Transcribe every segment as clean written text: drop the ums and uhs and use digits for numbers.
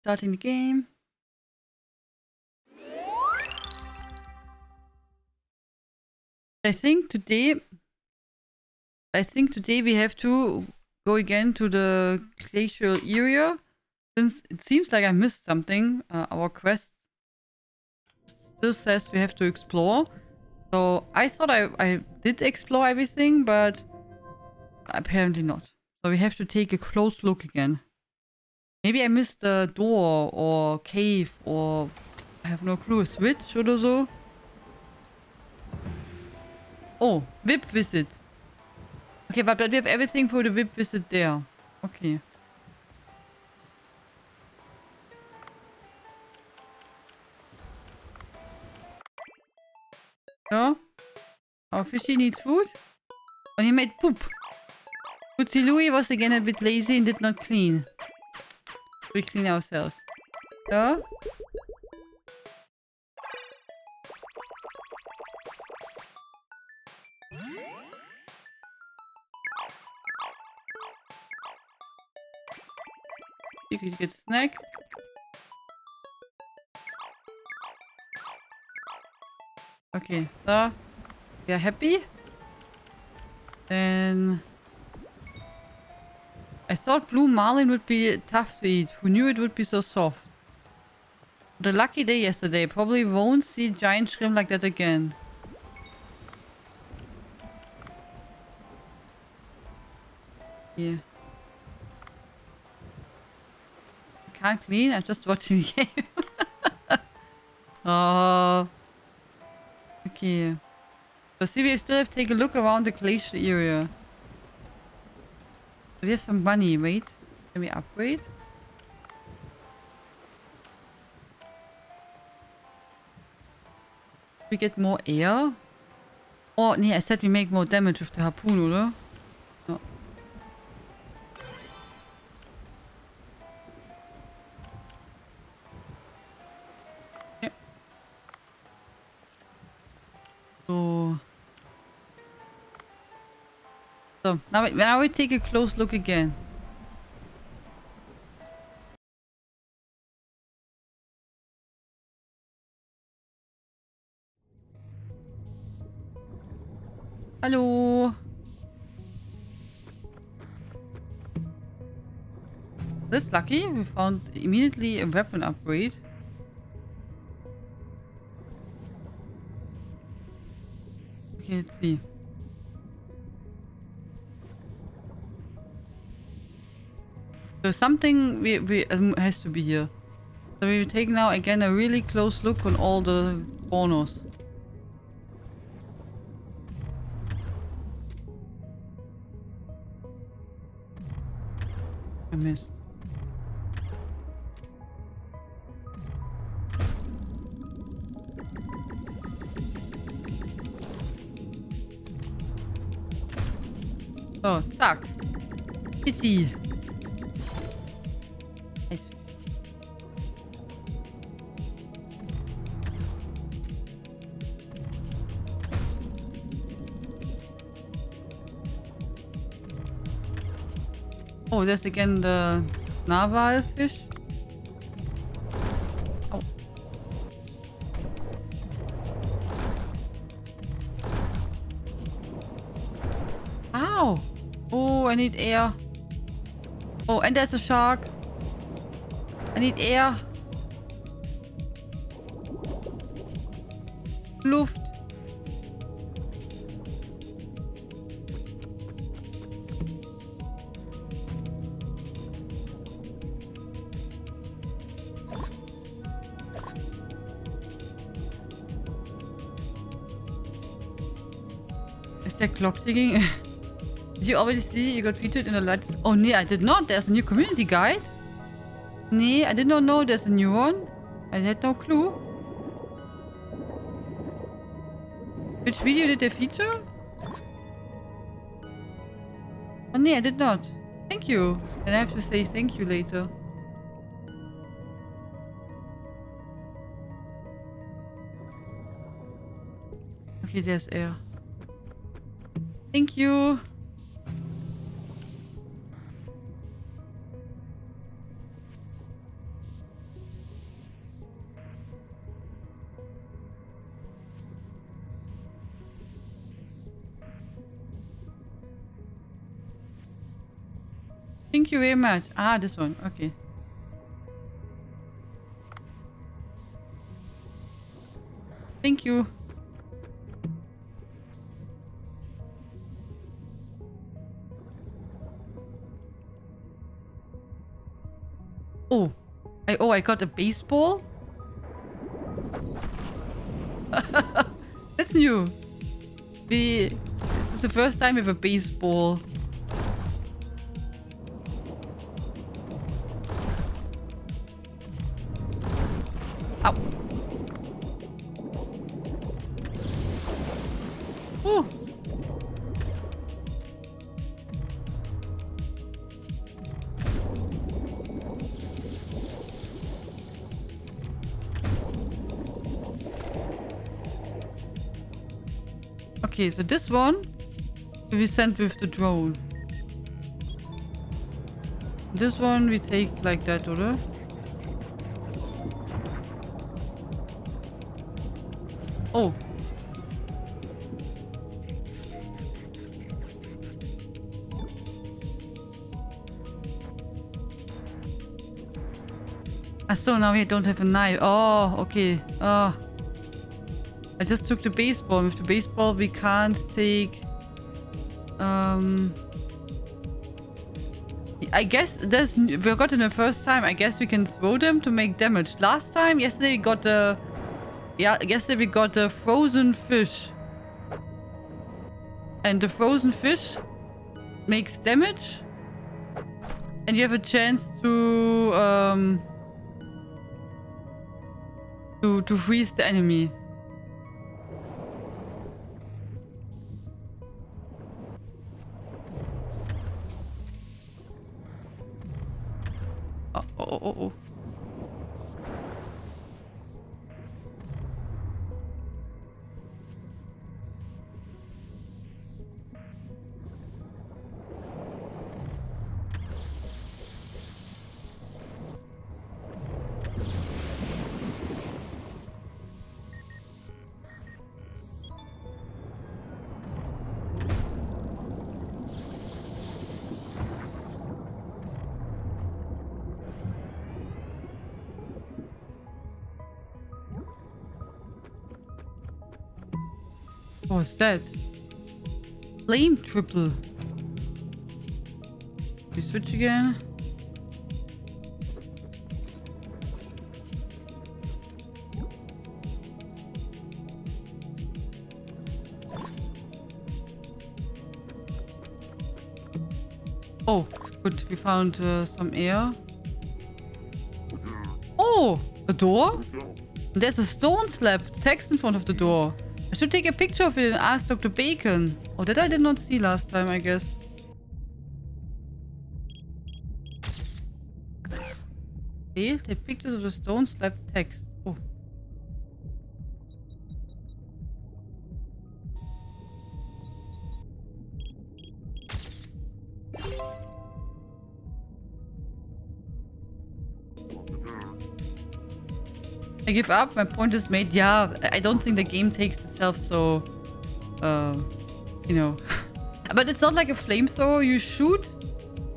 Starting the game. I think today we have to go again to the glacial area, since it seems like I missed something. Our quest still says we have to explore. So I thought I did explore everything, but apparently not. So we have to take a close look again. Maybe I missed the door or cave, or I have no clue, a switch or so. Oh, VIP visit. Okay, but we have everything for the VIP visit there. Okay. So, our fishy needs food. And he made poop. Tootsie Louie was again a bit lazy and did not clean. We clean ourselves. So. You can get a snack. Okay, so we are happy. Then I thought blue marlin would be tough to eat. Who knew it would be so soft? What a lucky day yesterday. Probably won't see giant shrimp like that again. Yeah. I can't clean. I'm just watching the game. Oh. Okay. So see, we still have to take a look around the glacier area. We have some money. Wait. Can we upgrade? We get more air? Oh, nee, I said we make more damage with the harpoon, oder? No. Yeah. So now we take a close look again. Hello. That's lucky. We found immediately a weapon upgrade. Okay, let's see. So something has to be here. So we take now again a really close look on all the corners. I missed. So, zack. Easy. Nice. Oh, there's again the narwhal fish. Oh. Ow! Oh, I need air. Oh, and there's a shark. I need air. Luft. Is there clock ticking? Did you already see you got featured in the lights? Oh, nee, I did not. There's a new community guide. Nee, I did not know there's a new one. I had no clue. Which video did they feature? Oh, nee, I did not. Thank you. And I have to say thank you later. Okay, there's air. Thank you. Thank you very much. Ah, this one. Okay. Thank you. Oh. I got a baseball? That's new. It's the first time we have a baseball. Ow. Oh. Okay, so this one we sent with the drone. This one we take like that, oder? Oh. So now we don't have a knife. Oh, okay. Oh. I just took the baseball. With the baseball we can't take... I guess we got it the first time. I guess we can throw them to make damage. Last time, yesterday we got the... Yeah, yesterday we got the frozen fish. And the frozen fish makes damage. And you have a chance to freeze the enemy. Oh. What's that? Flame triple. We switch again. Oh, good. We found some air. Oh, a door? There's a stone slab text in front of the door. I should take a picture of it and ask Dr. Bacon. Oh, that I did not see last time, I guess. Okay, take pictures of the stone slab text. Oh. I give up. My point is made. Yeah, I don't think the game takes itself so, you know. But it's not like a flamethrower. You shoot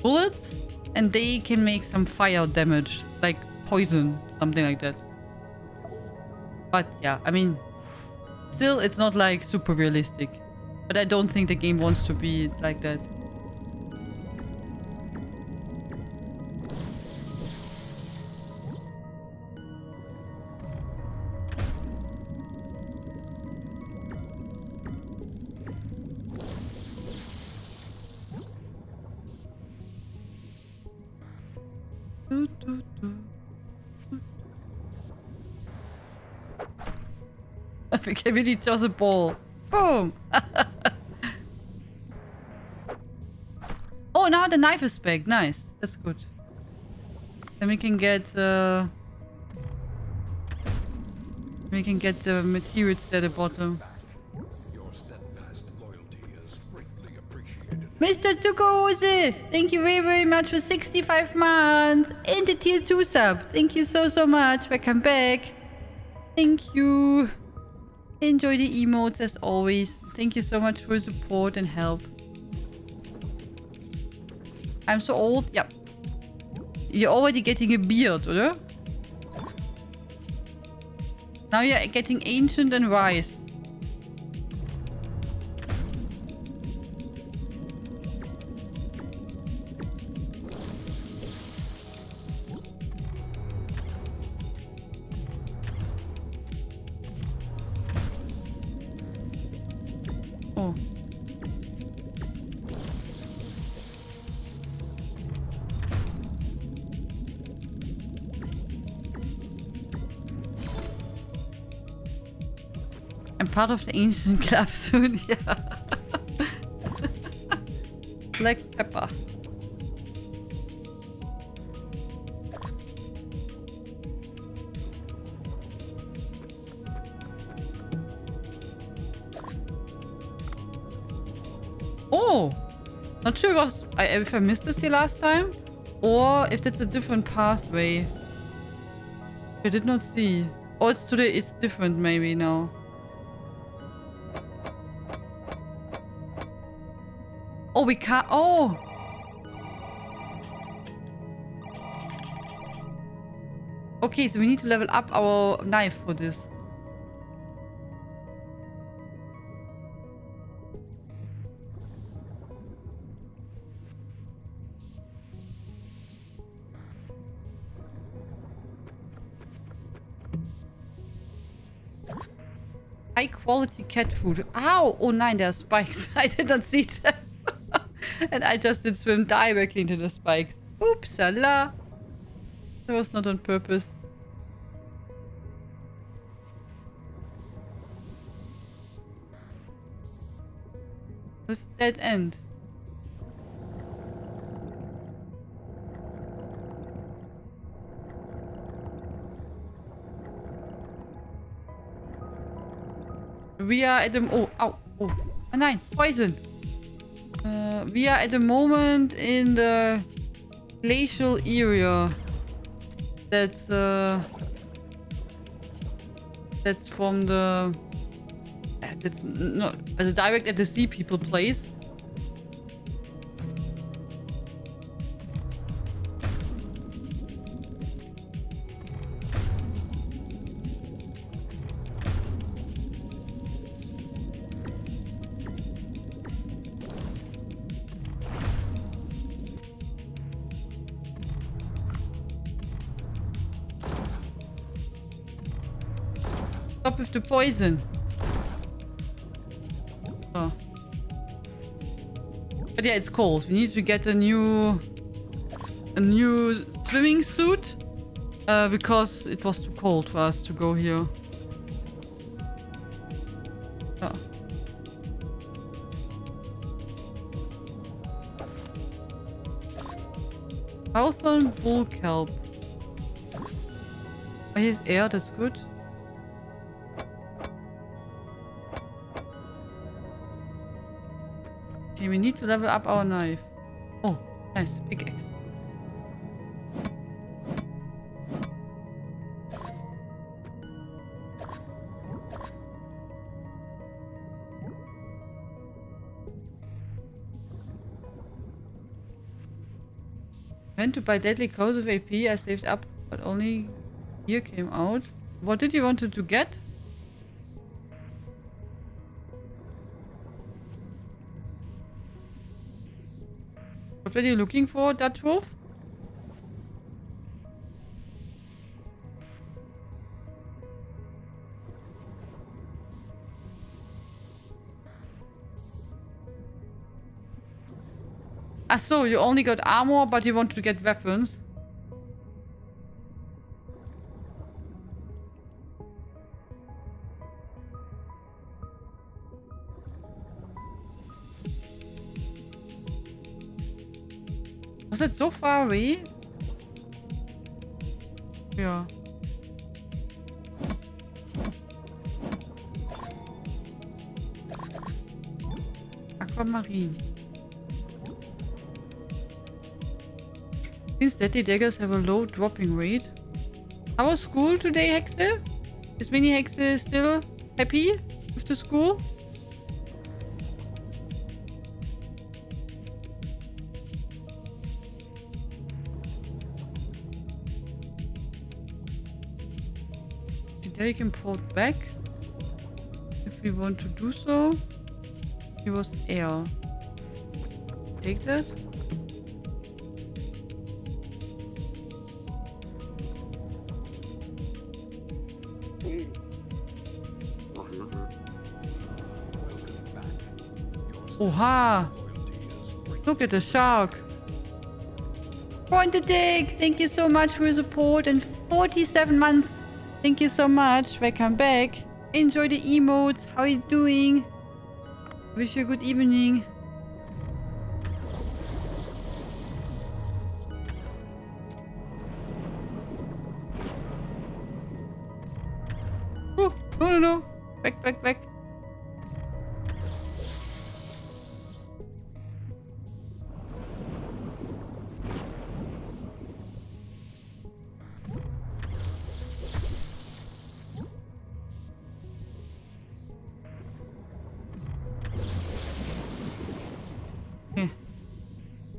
bullets and they can make some fire damage, like poison, something like that. But yeah, I mean, still, it's not like super realistic. But I don't think the game wants to be like that. We can really toss a ball. Boom! Oh, now the knife is back. Nice. That's good. Then we can get the materials at the bottom. Mr. Zuckerhose, thank you very, very much for 65 months. And the tier 2 sub. Thank you so, so much. Welcome back. Thank you. Enjoy the emotes as always. Thank you so much for your support and help. I'm so old. Yep. You're already getting a beard, oder? Now you're getting ancient and wise. Oh. I'm part of the ancient club soon, yeah. Black pepper. Oh! Not sure if I missed this here last time, or if that's a different pathway. I did not see. Oh, it's today. It's different maybe now. Oh, we can't. Oh! Okay, so we need to level up our knife for this. High quality cat food. Ow! Oh nein, there are spikes. I did not see them. And I just did swim directly into the spikes. Oops-a-la. That was not on purpose. This dead end. We are at the... Oh, ow. Oh, nein. Poison. We are at the moment in the glacial area. That's from the... That's not... Also direct at the sea people place. Stop with the poison. Oh. But yeah, it's cold. We need to get a new swimming suit because it was too cold for us to go here. Oh. Southern bull kelp. Oh, here's air. That's good. Okay, we need to level up our knife. Oh, nice. Pickaxe. Went to buy deadly corrosive AP. I saved up, but only here came out. What did you want to get? What were you looking for, Dutch Wolf? Ah, so you only got armor, but you want to get weapons. Was it so far away? Yeah. Aquamarine. Since deadly daggers have a low dropping rate. How was school today, Hexe? Is Mini Hexe still happy with the school? There you can port back. If we want to do so. Here was air. Take that. Oha! Look at the shark. Pointed Dick, thank you so much for your support and 47 months. Thank you so much. Welcome back. Enjoy the emotes. How are you doing? Wish you a good evening. Oh, no. Back.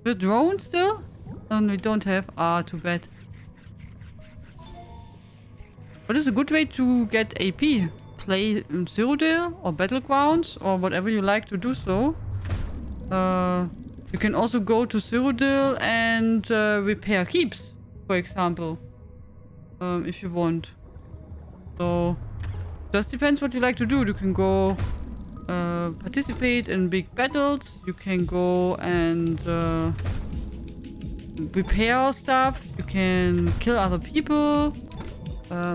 The drone still? Oh, we don't have. Ah, too bad. What is a good way to get AP? Play Cyrodiil or Battlegrounds or whatever you like to do so. You can also go to Cyrodiil and repair keeps, for example. If you want. So, just depends what you like to do. You can go participate in big battles. You can go and repair stuff. You can kill other people.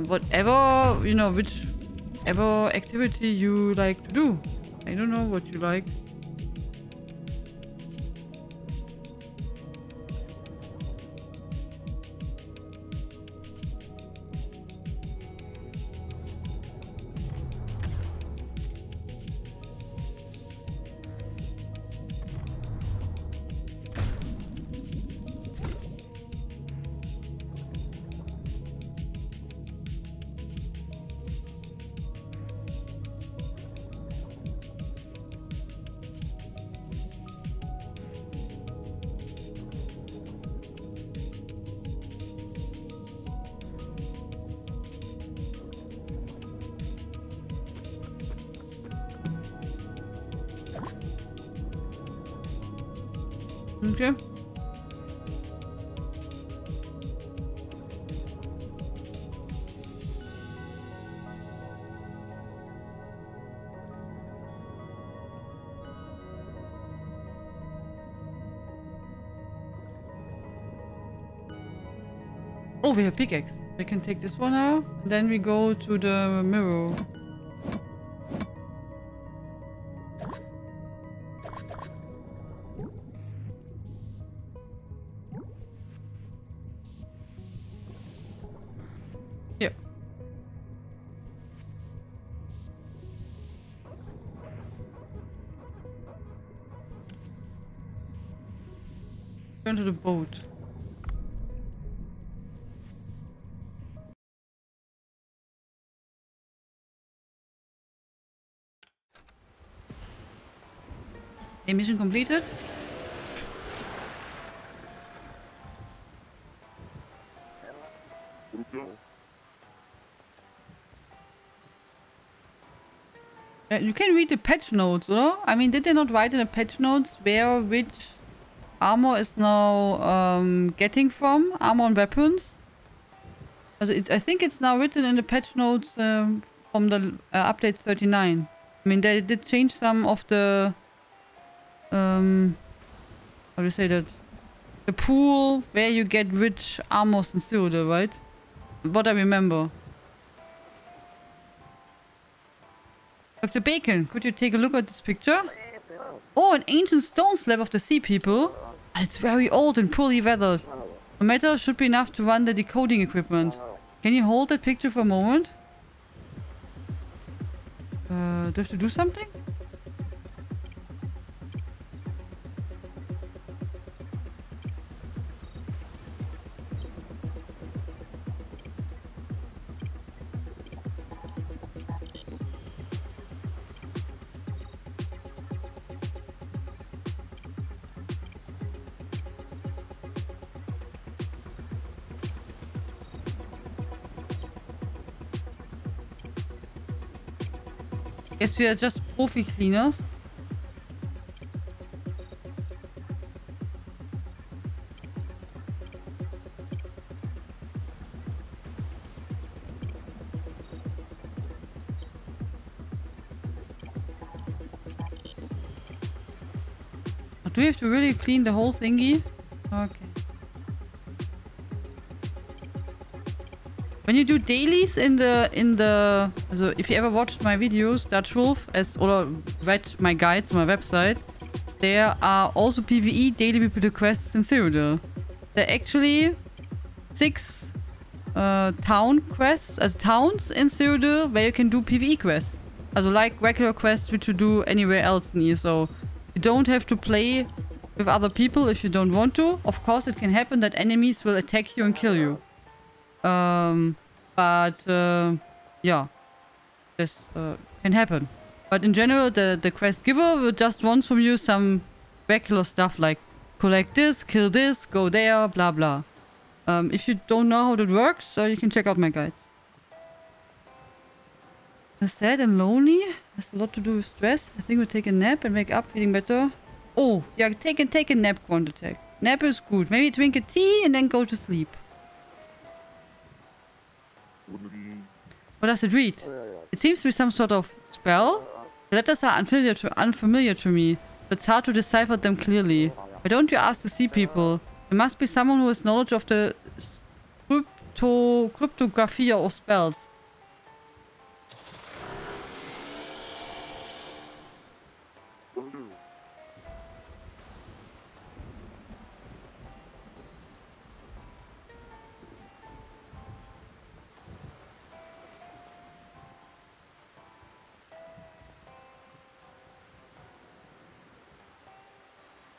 Whatever, you know, whichever activity you like to do. I don't know what you like. Okay. Oh, we have pickaxe. We can take this one out. And then we go to the mirror. Here. Turn to the boat. Okay, mission completed. You can read the patch notes, or? I mean, did they not write in the patch notes where which armor is now getting from? Armor and weapons? I think it's now written in the patch notes from the update 39. I mean, they did change some of the... how do you say that? The pool where you get rich armors and Cyrodiil, right? What I remember. Dr. Bacon, could you take a look at this picture? Oh, an ancient stone slab of the sea people. And it's very old and poorly weathered. The metal should be enough to run the decoding equipment. Can you hold that picture for a moment? Do I have to do something? Guess we are just profi cleaners. Do we have to really clean the whole thingy? Okay. When you do dailies in the so if you ever watched my videos, Dutch Wolf, or read my guides on my website, there are also PvE daily repeated quests in Cyrodiil. There are actually 6 town quests, as towns in Cyrodiil, where you can do PvE quests. Also like regular quests which you do anywhere else in ESO. You don't have to play with other people if you don't want to. Of course, it can happen that enemies will attack you and kill you. Yeah, this can happen. But in general, the quest giver will just want from you some regular stuff like collect this, kill this, go there, blah blah. If you don't know how that works, you can check out my guides. Sad and lonely has a lot to do with stress. I think we'll take a nap and wake up feeling better. Oh, yeah, take a nap, Quant Attack. Nap is good. Maybe drink a tea and then go to sleep. What does it read? It seems to be some sort of spell. The letters are unfamiliar to me, but it's hard to decipher them clearly. Why don't you ask to see people? There must be someone who has knowledge of the cryptography of spells.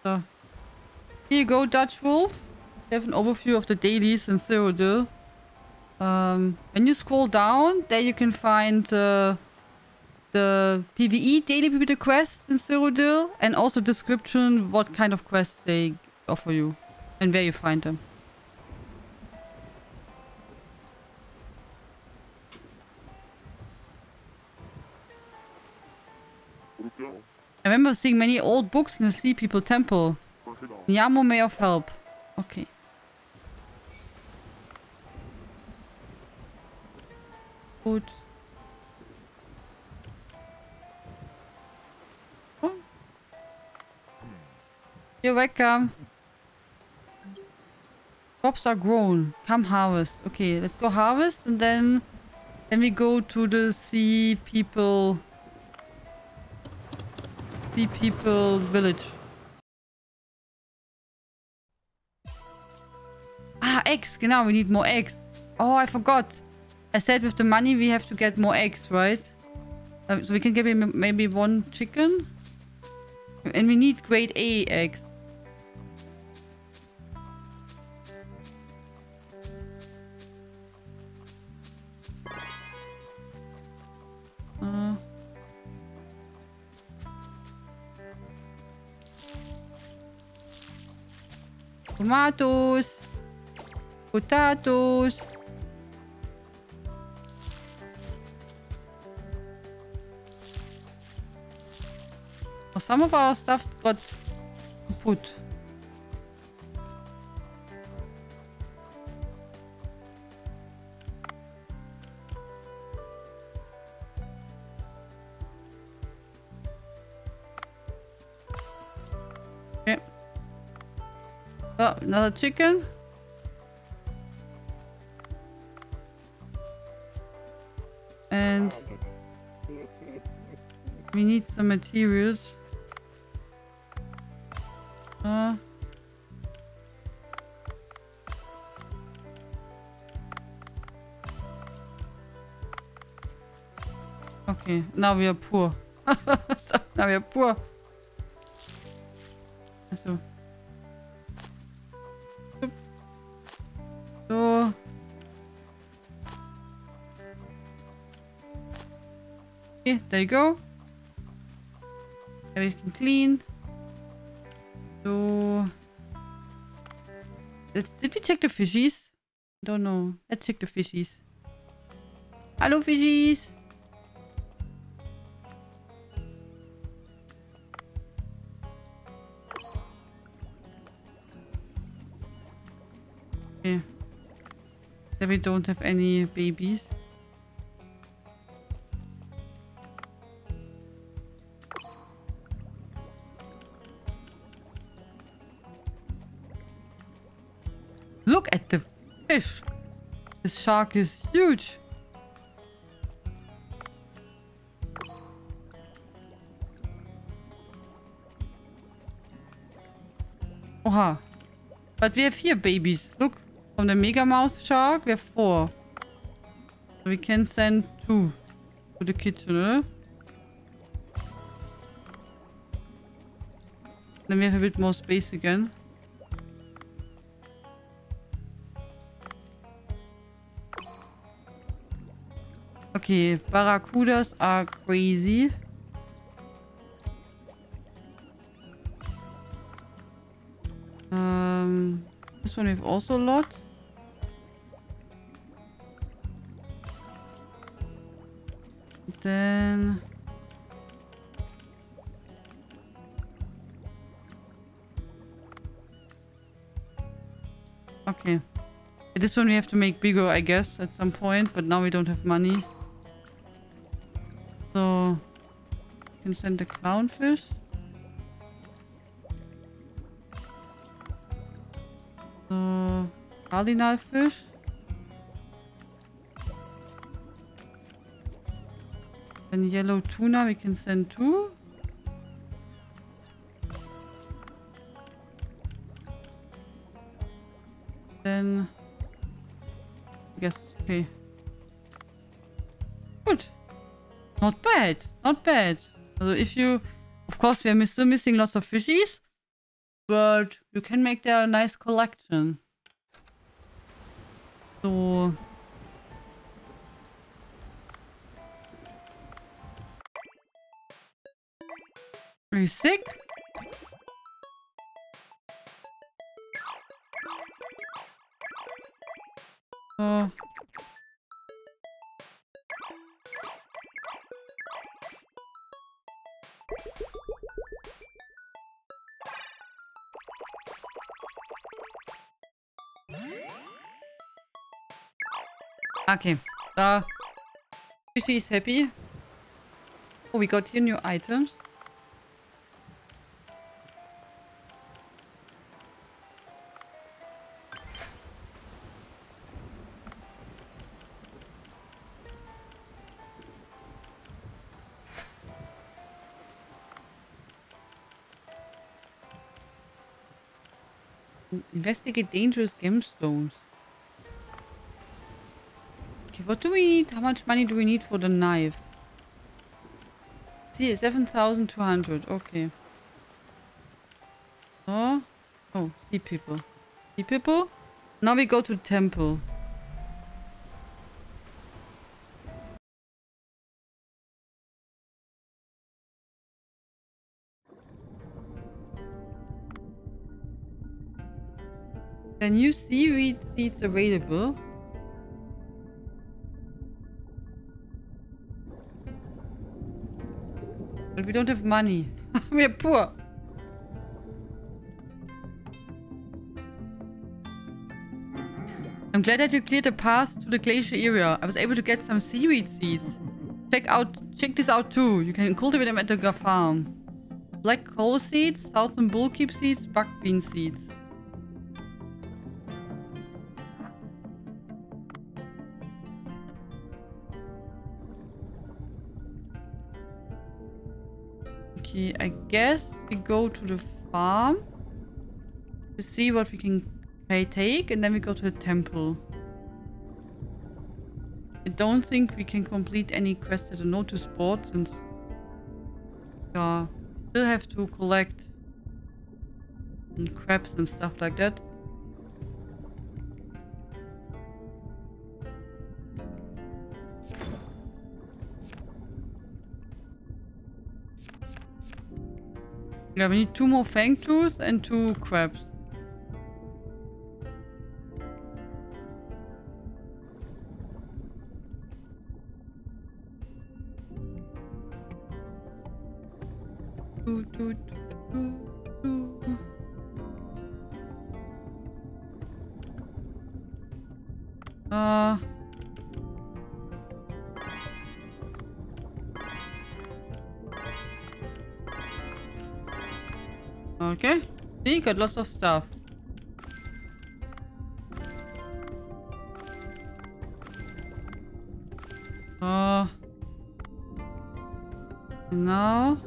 So, here you go, Dutch Wolf. You have an overview of the dailies in Cyrodiil. When you scroll down, there you can find the PvE daily repeated quests in Cyrodiil, and also description what kind of quests they offer you and where you find them. I remember seeing many old books in the Sea People Temple. Nyamo may of help. Okay. Good. Oh. You're welcome. Crops are grown. Come harvest. Okay, let's go harvest and then we go to the Sea People village. Ah, eggs. Genau, we need more eggs. Oh, I forgot. I said with the money we have to get more eggs, right? So we can get maybe 1 chicken. And we need grade A eggs. Tomatoes. Potatoes. Well, some of our stuff got put. Okay. Oh, another chicken. And we need some materials. Okay, now we are poor. So, now we are poor. So. So. Okay, there you go. Everything clean. So. Did we check the fishies? Don't know. Let's check the fishies. Hello, fishies. Okay. There we don't have any babies. Look at the fish. This shark is huge. Oha. But we have here babies. Look. From the Mega Mouse shark, we have 4. So we can send 2 to the kitchen, eh? Then we have a bit more space again. Okay, barracudas are crazy. This one we have also a lot. Then okay. This one we have to make bigger, I guess, at some point, but now we don't have money. So we can send the clownfish. So cardinal fish. And yellow tuna we can send 2. Then I guess okay. Good. Not bad. Not bad. So if you, of course we are still missing lots of fishies, but you can make there a nice collection. So are you sick? Okay. Fishy is happy. Oh, we got here new items. Investigate dangerous gemstones. Okay, what do we need? How much money do we need for the knife? See, 7,200. Okay. Oh, sea people. Sea people? Now we go to the temple. The new seaweed seeds available. But we don't have money. We are poor. I'm glad that you cleared the path to the glacier area. I was able to get some seaweed seeds. Check this out too. You can cultivate them at the farm. Black coal seeds, southern bullkeep seeds, buck bean seeds. Okay, I guess we go to the farm to see what we can take, and then we go to the temple. I don't think we can complete any quest at the notice board since we still have to collect crabs and stuff like that. Yeah, we need 2 more fang tools and 2 crabs. Okay. See, got lots of stuff. Now.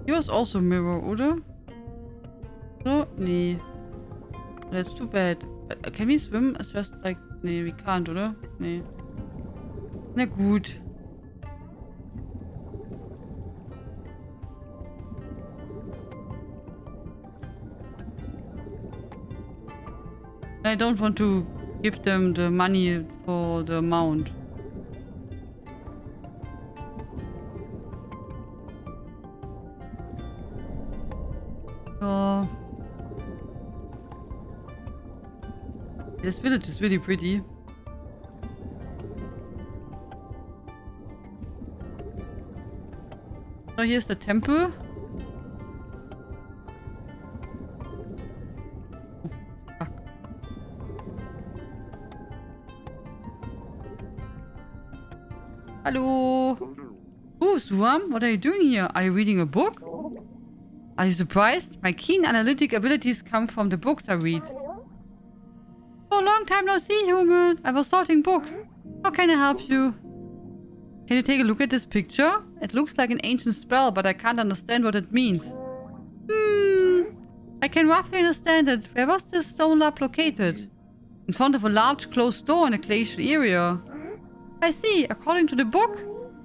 Hier was also mirror, oder? So? Nee. That's too bad. Can we swim? It's just like... Nee, we can't, oder? Nee. Na gut. I don't want to give them the money for the mount. So... This village is really pretty. So here's the temple. Hello. Oh, Suam, what are you doing here? Are you reading a book? Are you surprised? My keen analytic abilities come from the books I read. Oh, long time no see, human. I was sorting books. How can I help you? Can you take a look at this picture? It looks like an ancient spell, but I can't understand what it means. I can roughly understand it. Where was this stone lab located? In front of a large closed door in a glacial area. I see. According to the book,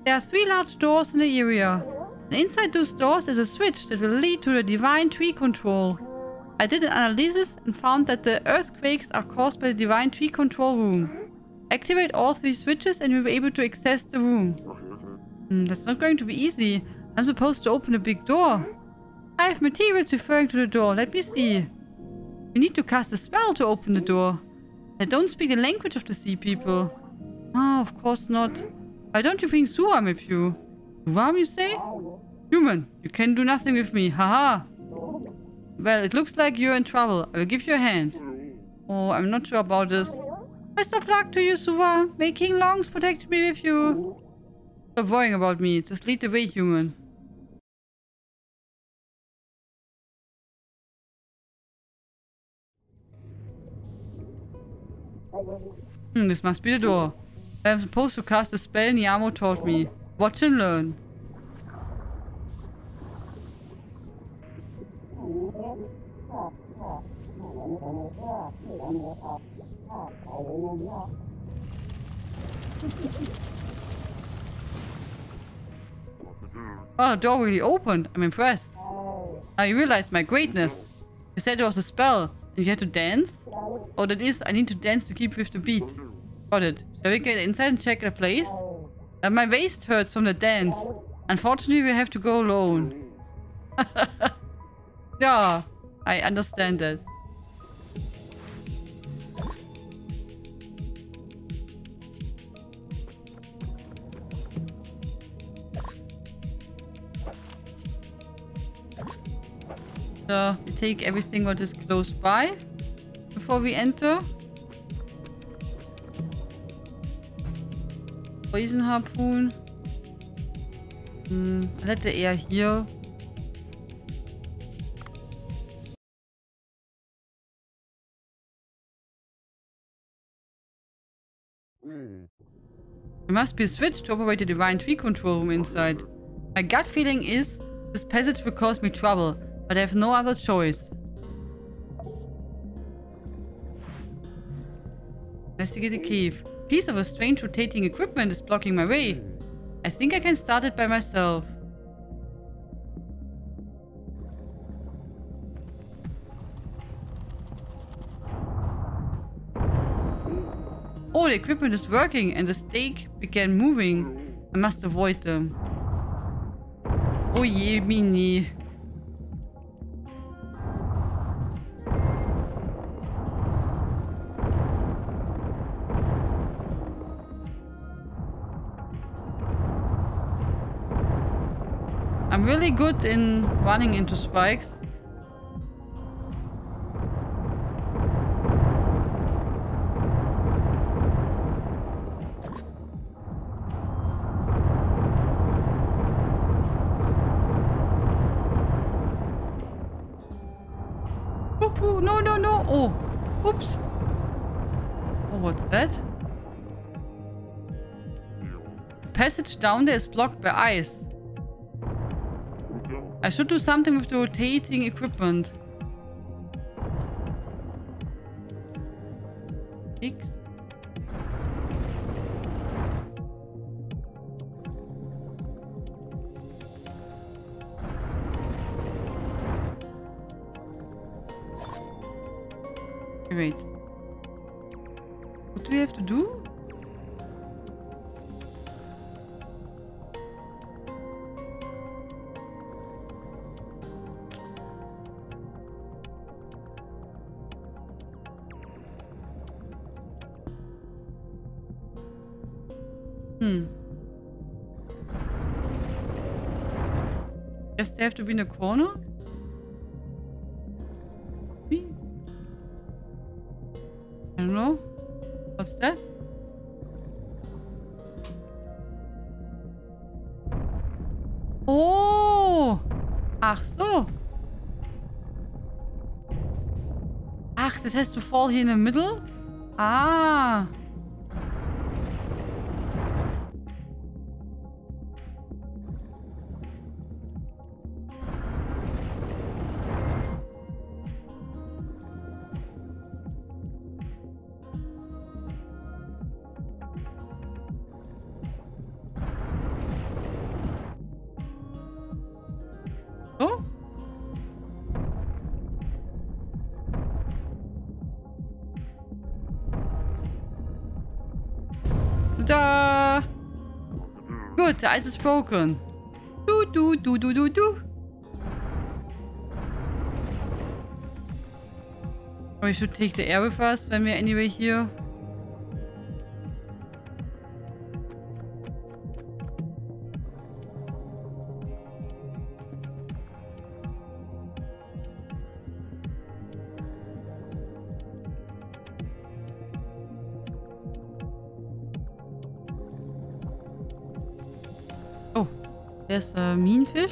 there are 3 large doors in the area. And inside those doors is a switch that will lead to the divine tree control. I did an analysis and found that the earthquakes are caused by the divine tree control room. Activate all 3 switches and you'll be able to access the room. That's not going to be easy. I'm supposed to open a big door. I have materials referring to the door. Let me see. We need to cast a spell to open the door. I don't speak the language of the sea people. Oh, of course not. Why don't you bring Suam with you? Suam, you say? Human, you can do nothing with me. Haha. Well, it looks like you're in trouble. I will give you a hand. Oh, I'm not sure about this. Best of luck to you, Suam. May King Longs protect me with you. Stop worrying about me. Just lead the way, human. This must be the door. I'm supposed to cast a spell Niamo taught me. Watch and learn. Oh, the door really opened. I'm impressed. Now you realize my greatness. You said it was a spell, and you had to dance? Oh, that is, I need to dance to keep with the beat. Got it. Shall we get inside and check the place? My waist hurts from the dance. Unfortunately, we have to go alone. Yeah, I understand that. So, we take everything what is close by before we enter. Poison Harpoon. Hätte eher hier. There must be a switch to operate the divine tree control room inside. My gut feeling is this passage will cause me trouble, but I have no other choice. Investigate the cave. A piece of a strange rotating equipment is blocking my way. I think I can start it by myself. Oh, the equipment is working and the stake began moving. I must avoid them. Oh je, Mini. I'm really good in running into spikes. Oh, no, no, no. Oh, oops. Oh, what's that? The passage down there is blocked by ice. I should do something with the rotating equipment. X. Wait. What do we have to do? Guess they have to be in the corner? Maybe? I don't know. What's that? Oh! Ach so. Ach, that has to fall here in the middle? Ah. Oh? Ta-da! Good, the ice is broken. Do do do do do do. Oh, we should take the air with us when we're anyway here. Oh, there's a mean fish.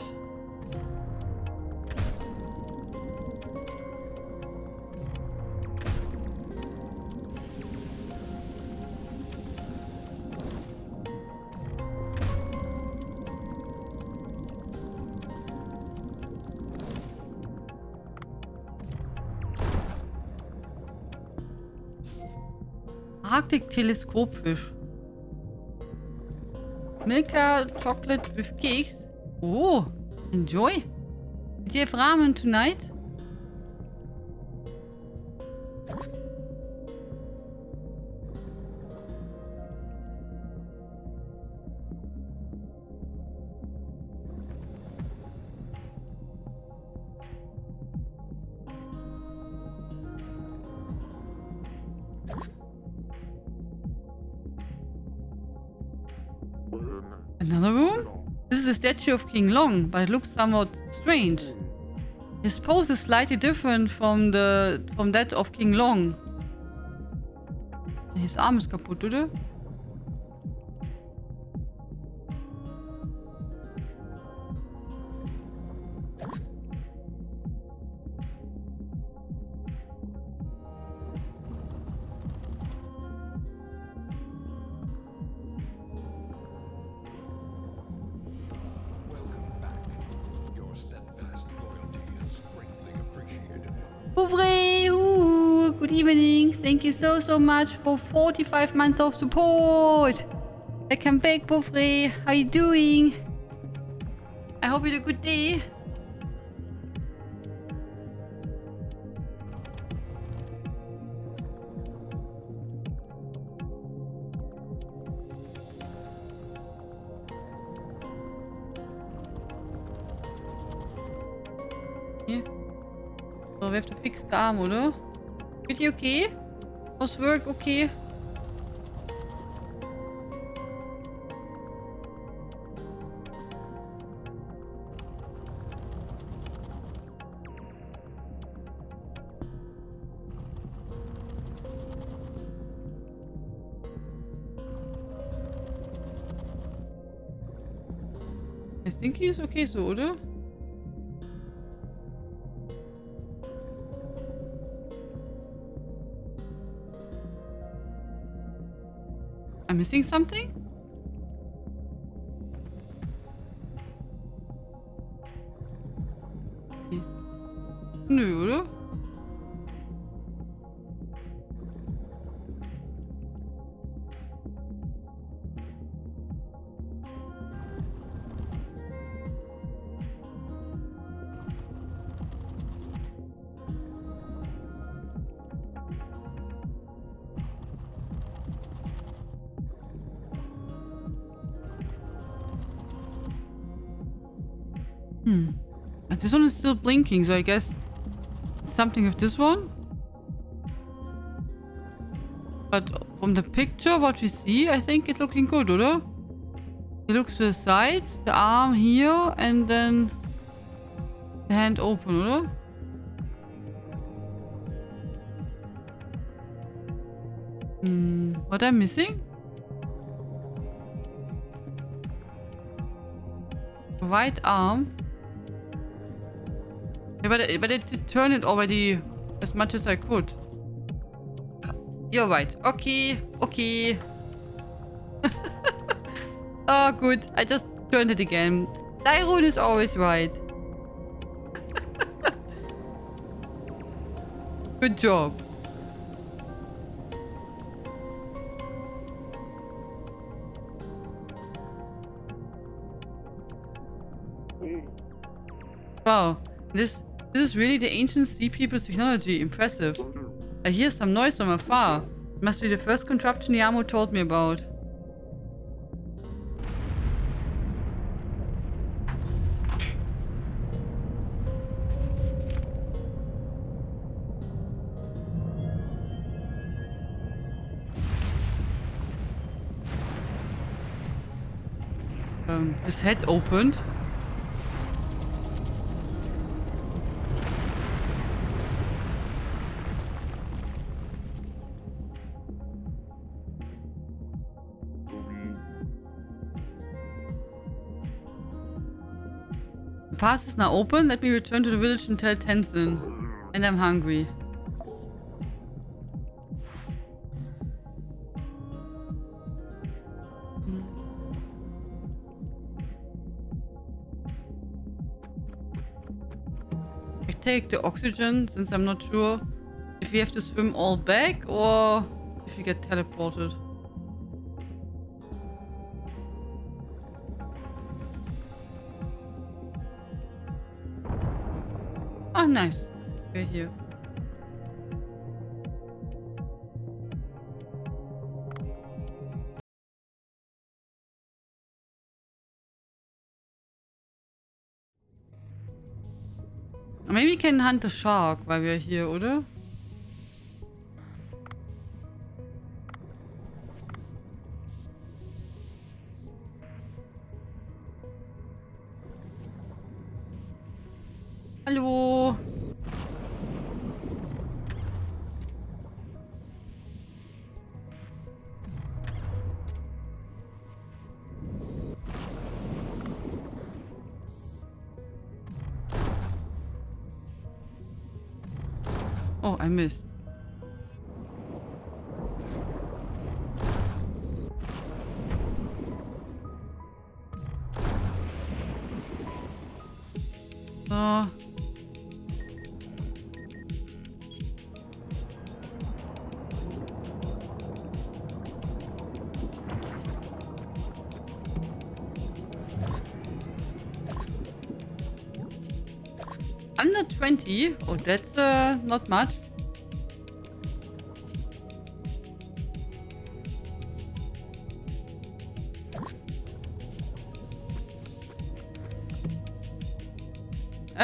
Arctic Telescopefish. Milka chocolate with cakes. Oh, enjoy. Did you have ramen tonight? Another room? This is a statue of King Long, but it looks somewhat strange. His pose is slightly different from that of King Long. His arm ist kaputt, oder? Good evening. Thank you so much for 45 months of support. Welcome back, Beaufrey. How you doing? I hope you had a good day. Here. So we have to fix the arm, oder? Pretty okay? Was work okay? I think he's okay so, oder? missing something? Nö, oder? This one is still blinking, so I guess something with this one. But from the picture, what we see, I think it's looking good, oder? You look to the side, the arm here, and then the hand open, oder? What am I missing? Right arm. Yeah, but I did turn it already as much as I could. You're right. Okay, okay. Oh, good. I just turned it again. Tyrone is always right. Good job. Wow, this is really the ancient sea people's technology. Impressive. I hear some noise from afar. It must be the first contraption Yamo told me about. His head opened. The pass is now open. Let me return to the village and tell Tenzin. And I'm hungry. I take the oxygen since I'm not sure if we have to swim all back or if we get teleported. Oh, nice. We're here. Maybe we can hunt the shark while we're here, oder? Hallo. Oh, I missed. So. Under 20? Oh, that's not much.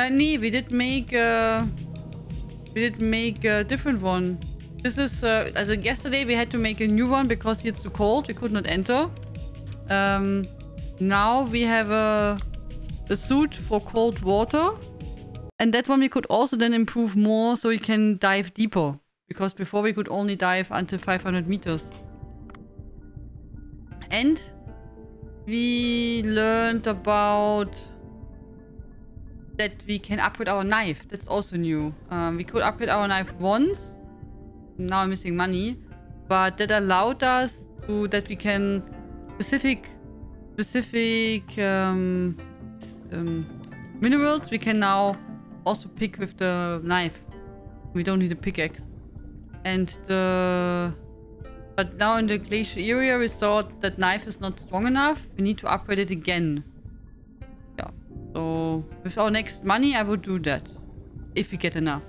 Nee, we did make a different one. This is as yesterday we had to make a new one because it's too cold. We could not enter. Now we have a suit for cold water, and that one we could also then improve more so we can dive deeper, because before we could only dive until 500 meters. And we learned about that we can upgrade our knife. That's also new. We could upgrade our knife once. Now I'm missing money. But that allowed us so that we can specific minerals we can now also pick with the knife. We don't need a pickaxe. And but now in the glacial area we thought that knife is not strong enough. We need to upgrade it again. Yeah. So with our next money I would do that. If we get enough.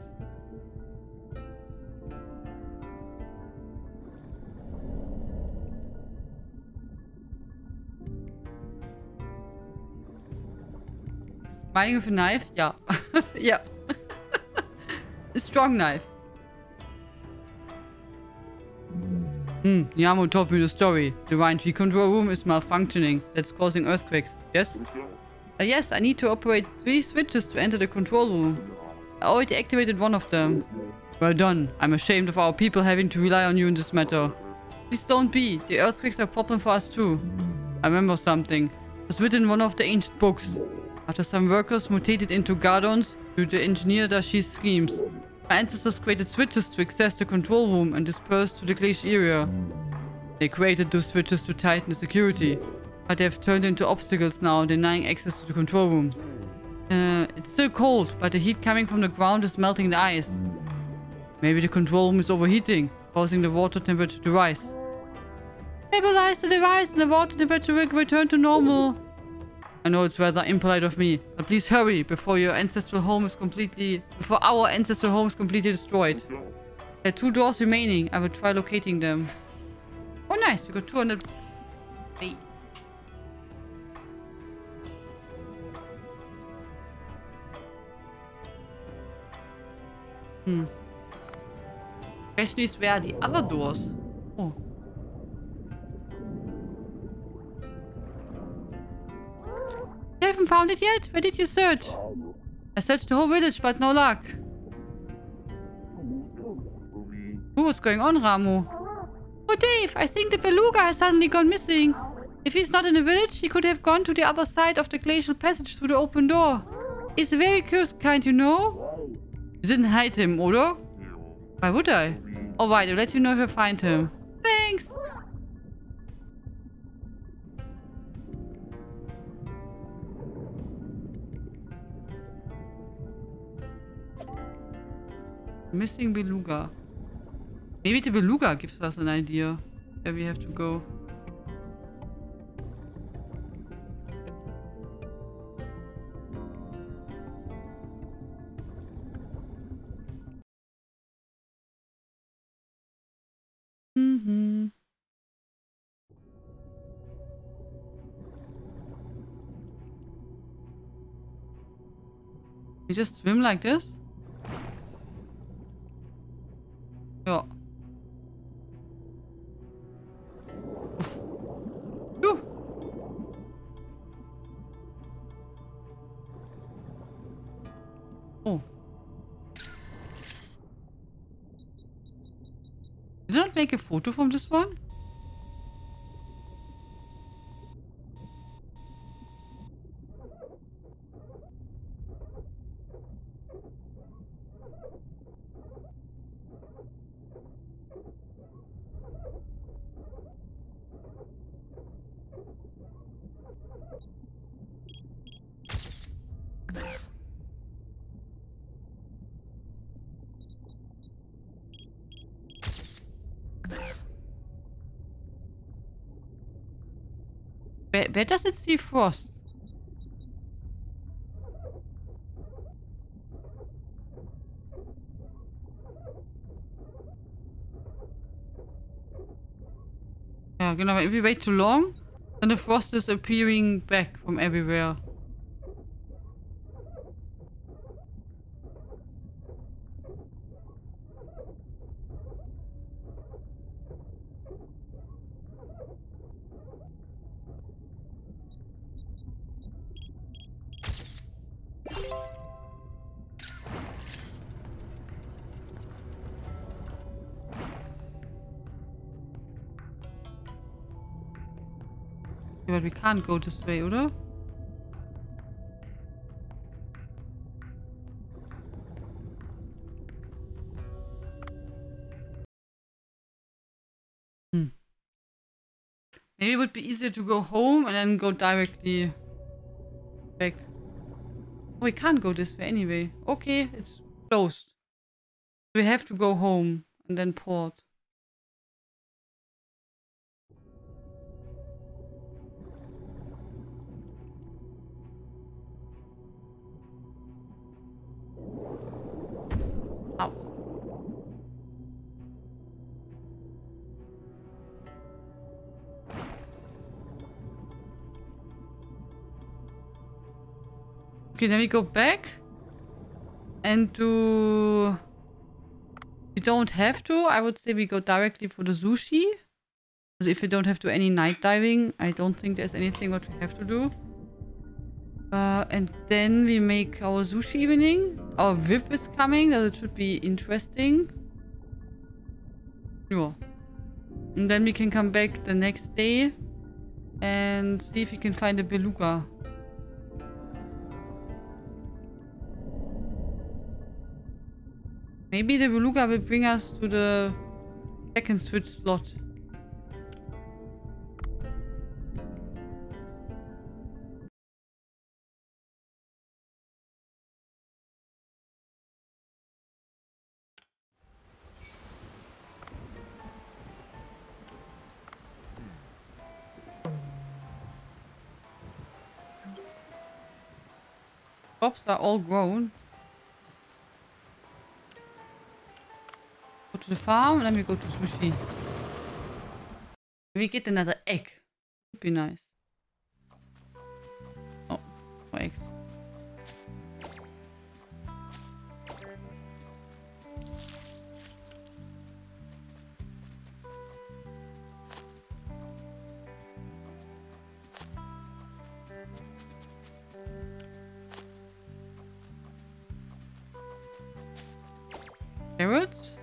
Mining with a knife? Yeah. Yeah. A strong knife. Yamo told me the story. The Divine Tree control room is malfunctioning. That's causing earthquakes. Yes? Yes, I need to operate 3 switches to enter the control room. I already activated one of them. Well done. I'm ashamed of our people having to rely on you in this matter. Please don't be. The earthquakes are a problem for us too. I remember something. It was written in one of the ancient books. After some workers mutated into Gardons due to engineer Dashi's schemes, my ancestors created switches to access the control room and disperse to the glacial area. They created those switches to tighten the security, but they have turned into obstacles now, denying access to the control room. It's still cold, but the heat coming from the ground is melting the ice. Maybe the control room is overheating, causing the water temperature to rise. Stabilize the device and the water temperature will return to normal. I know it's rather impolite of me, but please hurry before our ancestral home is completely destroyed. There are 2 doors remaining. I will try locating them. Oh nice, we got 200. Hey. Question is, where are the other doors? Oh. You haven't found it yet? Where did you search? I searched the whole village, but no luck. Oh, what's going on, Ramu? Oh, Dave, I think the beluga has suddenly gone missing. If he's not in the village, he could have gone to the other side of the glacial passage through the open door. He's a very curious kind, you know? You didn't hide him, oder? Why would I? Alright, I'll let you know if I find him. Thanks! Missing beluga. Maybe the beluga gives us an idea where we have to go. You just swim like this? Ja. Oh. Did I not make a photo from this one? Where does it see frost? Ja, genau. If we wait too long, then the frost is appearing back from everywhere. But we can't go this way, oder? would be easier to go home and then go directly back. Oh, we can't go this way anyway. Okay, it's closed. We have to go home and then port. Ow. Okay, then we go back and do... We don't have to. I would say we go directly for the sushi. Because if we don't have to do any night diving, I don't think there's anything what we have to do. And then we make our sushi evening. Our VIP is coming, that it should be interesting. Yeah. And then we can come back the next day and see if we can find a beluga. Maybe the beluga will bring us to the second switch slot. Crops are all grown. Go to the farm and then we go to sushi. We get another egg. Would be nice. Oh, more eggs. Carrots?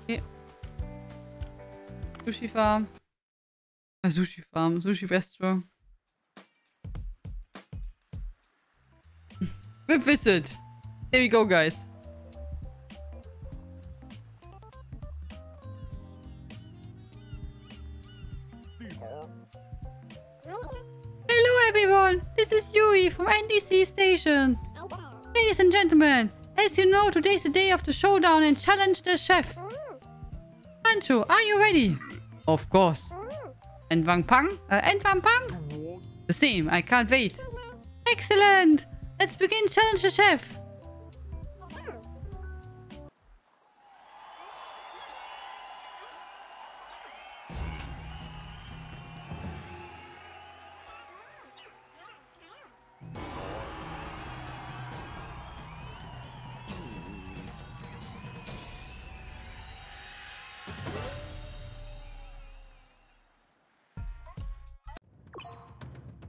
Okay. Sushi farm. Sushi farm. Sushi restaurant. Whip visit. Here we go, guys. Hello, everyone. This is Yui from NDC Station. Ladies and gentlemen, as you know, today's the day of the showdown and challenge the chef. Pancho, are you ready? Of course. And Wang Pang? And Wang Pang? The same. I can't wait. Excellent. Let's begin challenge the chef.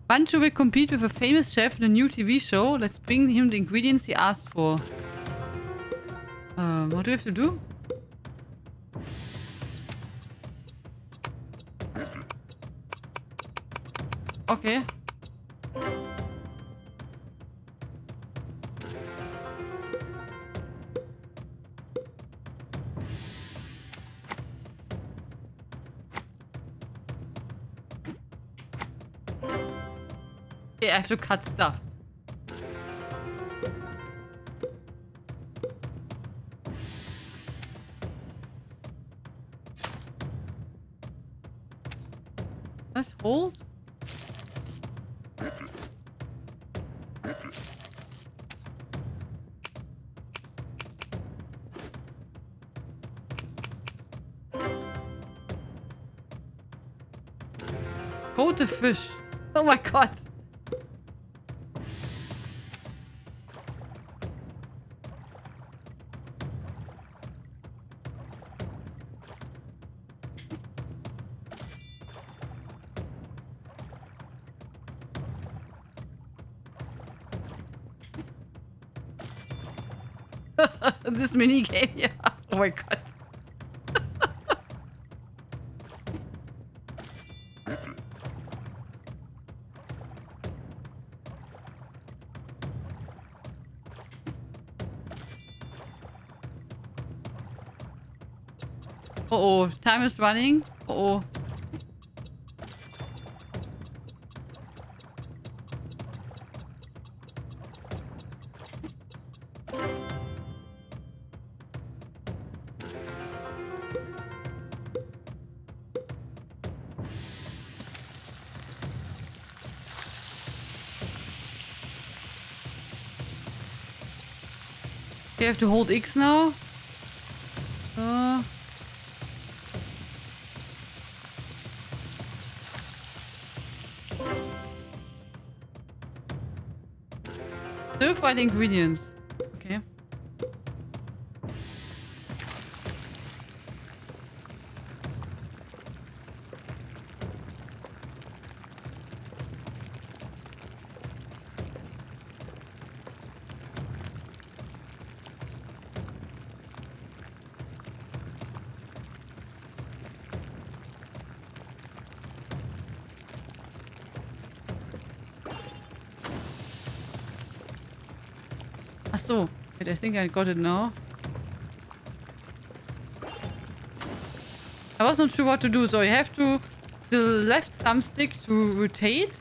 Pancho will compete with a famous chef in a new TV show. Let's bring him the ingredients he asked for. What do we have to do? Okay. Okay, I have to cut stuff. Let's hold. Coat the fish. Oh my god. This mini game, yeah. Oh my god. Uh-oh, time is running. Uh-oh. You have to hold X now. Stir-fried ingredients. Okay. Ach so. Wait, I think I got it now. I was not sure what to do, so you have to the left thumbstick to rotate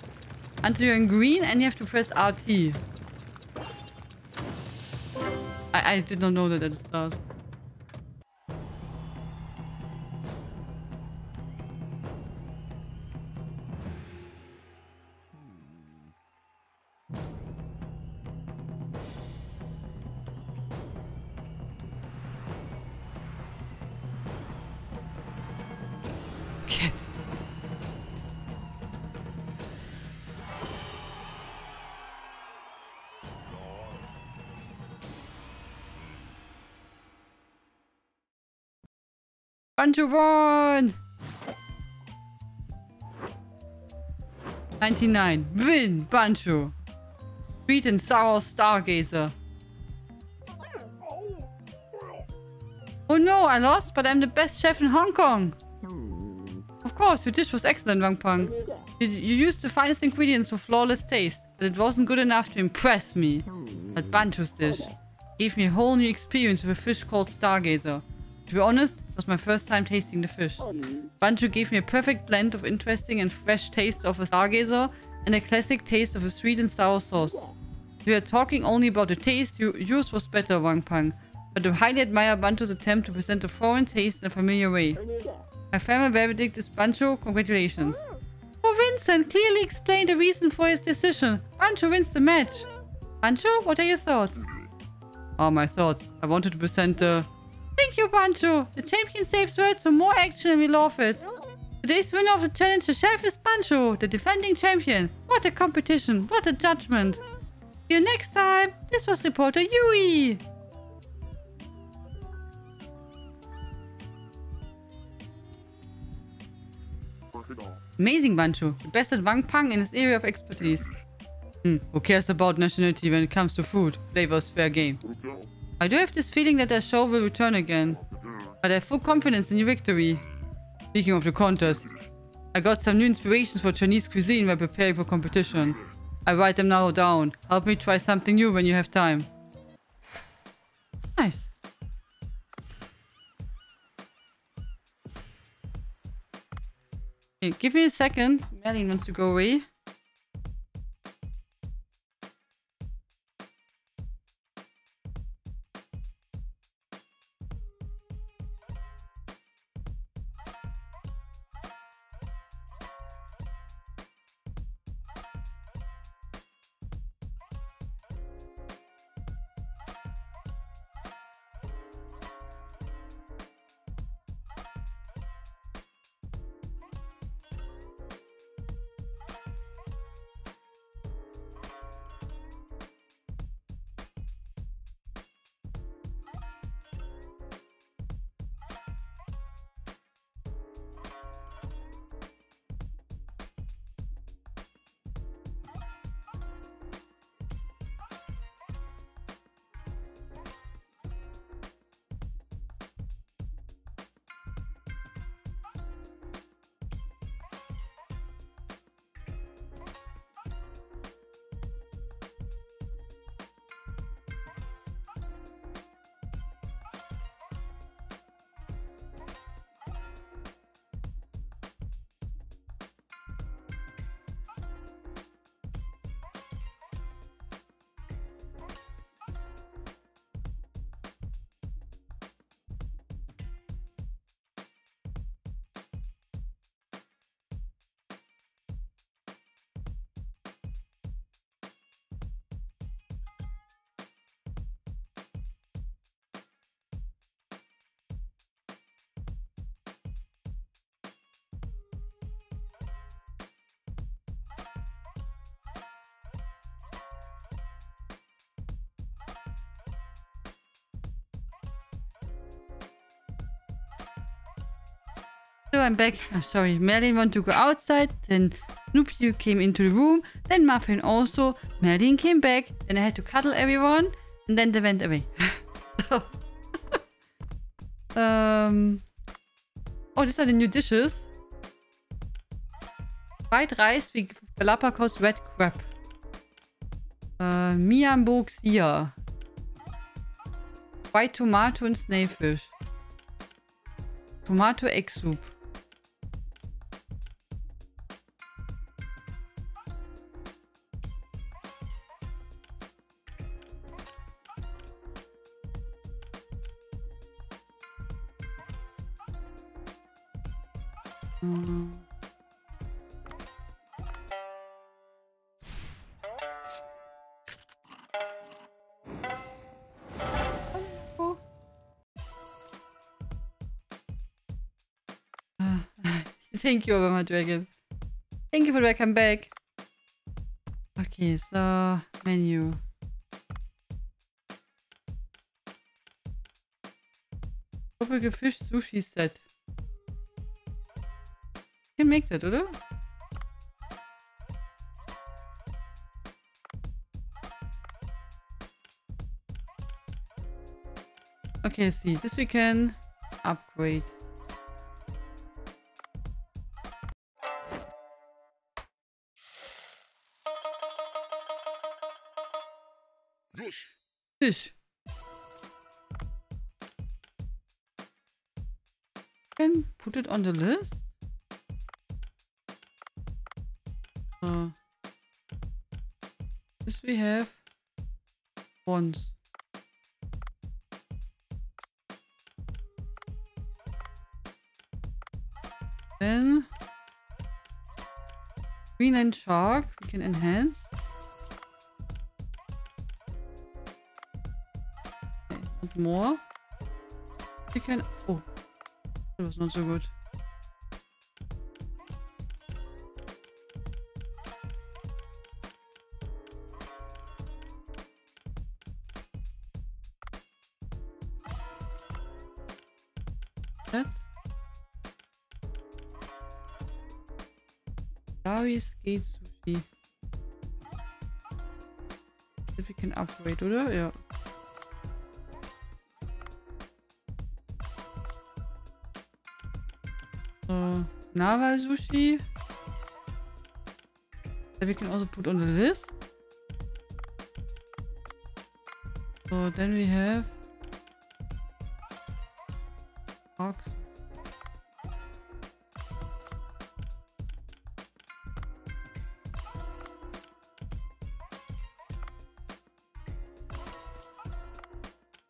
until you're in green, and you have to press RT. I did not know that at the start. Cat. Banjo won! 99. Win! Banjo. Sweet and sour stargazer. Oh no, I lost, but I'm the best chef in Hong Kong. Of course, your dish was excellent, Wang Pang. You used the finest ingredients for flawless taste, but it wasn't good enough to impress me. But Bancho's dish gave me a whole new experience with a fish called stargazer. To be honest, it was my first time tasting the fish. Bancho gave me a perfect blend of interesting and fresh taste of a stargazer and a classic taste of a sweet and sour sauce. If we are talking only about the taste, yours was better, Wang Pang. But I highly admire Bancho's attempt to present a foreign taste in a familiar way. My final verdict is Bancho, congratulations. Oh, Vincent clearly explained the reason for his decision. Bancho wins the match. Bancho, what are your thoughts? Oh, my thoughts. I wanted to present the... Thank you, Bancho. The champion saves words for more action and we love it. Today's winner of the challenge to chef is Bancho, the defending champion. What a competition. What a judgment. See you next time. This was reporter Yui. Amazing, Bancho. The best at Wang Pang in his area of expertise. Who cares about nationality when it comes to food? Flavor is fair game. I do have this feeling that our show will return again. But I have full confidence in your victory. Speaking of the contest, I got some new inspirations for Chinese cuisine while preparing for competition. I write them now down. Help me try something new when you have time. Nice. Okay, give me a second. Merlin wants to go away. So I'm back. I'm sorry. Merlin wanted to go outside. Then Snoopy came into the room. Then Muffin also. Merlin came back. Then I had to cuddle everyone. And then they went away. So, oh, these are the new dishes. Fried rice with Galapagos red crab. Miambo Xia. White tomato and snailfish. Tomato egg soup. Thank you, Obama Dragon. Thank you for welcome back. Okay, so menu. Tropical fish sushi set. You can make that, oder? Okay, see, this we can upgrade. Fish. Can put it on the list. This we have once. Then Greenland shark we can enhance. Okay, not more. We can. Oh, that was not so good. That. Dari skate sushi. That we can upgrade, oder? Ja. So, Naval sushi. That we can also put on the list. So then we have Park.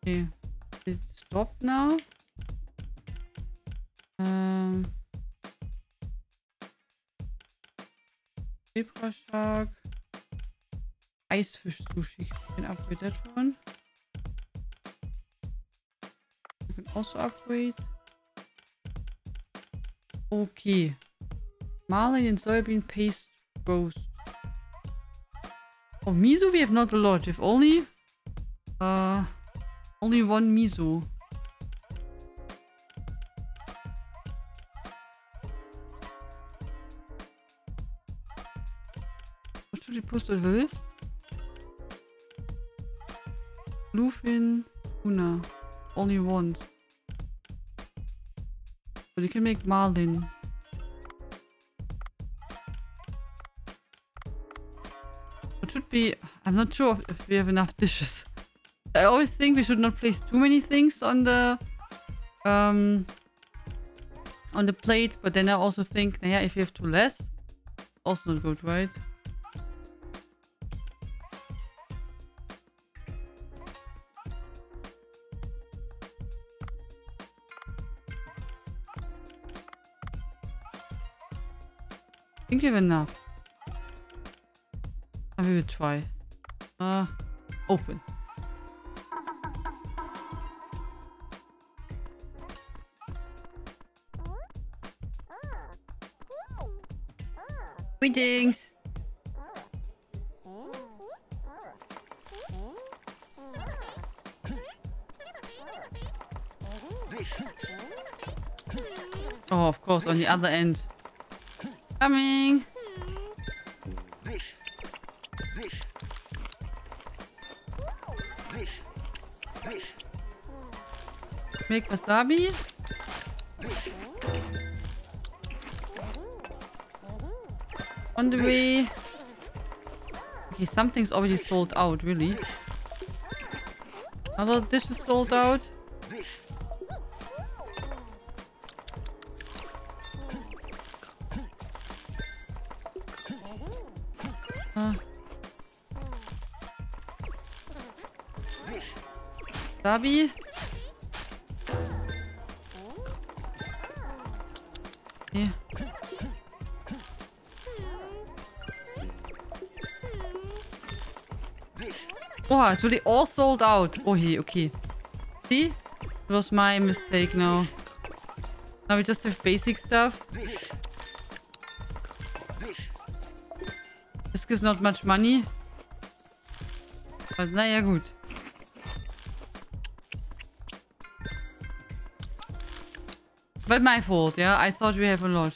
Okay, it's stopped now. Zebra shark, Eisfisch sushi. You can upgrade that one. You can also upgrade. Okay, marlin and soybean paste roast. Oh, miso we have not a lot. We have only one miso. What should we post on the list? Bluefin tuna. Only once. But you can make marlin. What should be... I'm not sure if we have enough dishes. I always think we should not place too many things on the plate, but then I also think, yeah, if you have too less, also not good, right? I think we have enough. And we will try. Open. Greetings! Oh, of course, on the other end. Coming! Make wasabi. On the way. Okay, something's already sold out, really. Other dishes sold out. Wasabi. Okay. Oh, it's really all sold out. Oh, hey, okay. See? It was my mistake now. Now we just have basic stuff. This gives not much money. But naja, gut. But my fault, yeah? I thought we have a lot.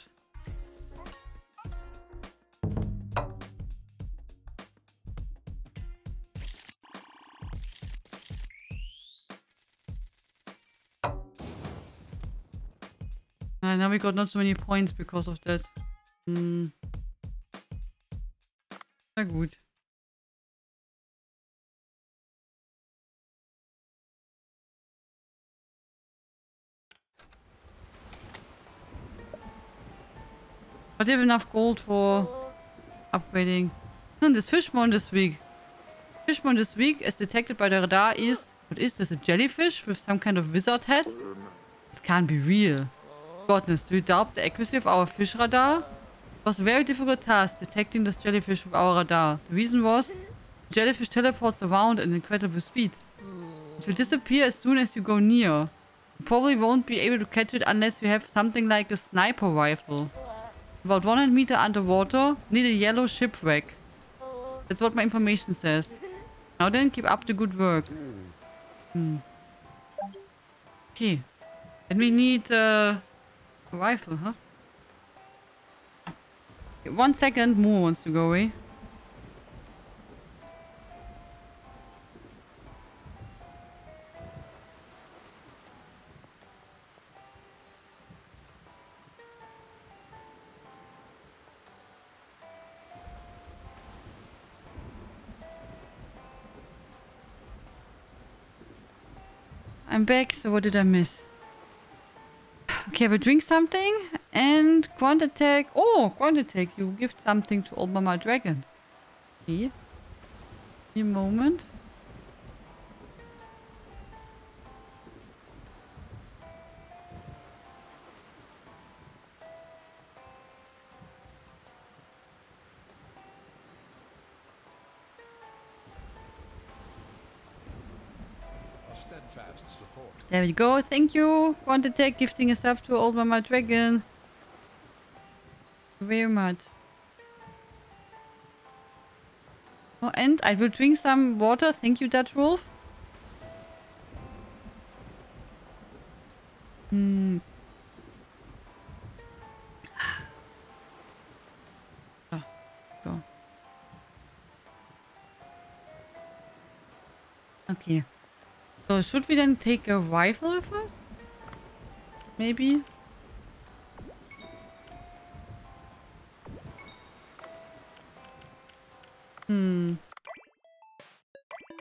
Now we got not so many points because of that. Na gut. But we have enough gold for upgrading. And this fishbone this week. Fishbone this week, as detected by the radar, is... What is this? A jellyfish with some kind of wizard head? It can't be real. Goodness, do you doubt the accuracy of our fish radar? It was a very difficult task detecting this jellyfish with our radar. The reason was, the jellyfish teleports around at incredible speeds. It will disappear as soon as you go near. You probably won't be able to catch it unless you have something like a sniper rifle. About 100 meters underwater, near the yellow shipwreck. That's what my information says. Now then, keep up the good work. Okay. Then we need a rifle, huh? Okay, 1 second, Mo wants to go away. I'm back, so what did I miss? Okay, I will drink something and Quant Attack. Oh, Quant Attack, you give something to Old Mama Dragon. Okay. Give me a moment. There we go. Thank you, Quant Attack, gifting us up to Old Mama Dragon. Very much. Oh, and I will drink some water. Thank you, Dutch Wolf. Oh, go. Okay. So should we then take a rifle with us? Maybe?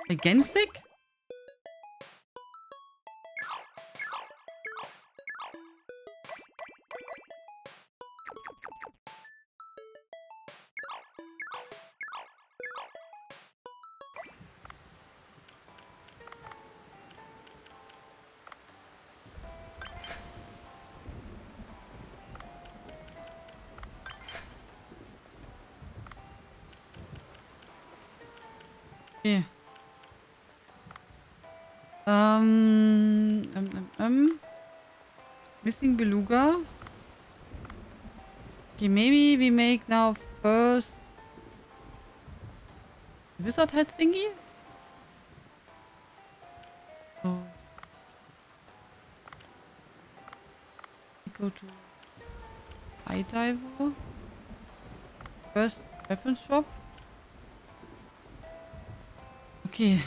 Against sick? Yeah. Missing beluga. Okay, maybe we make now first wizard head thingy. Oh. We go to High diver. First weapon shop. Okay.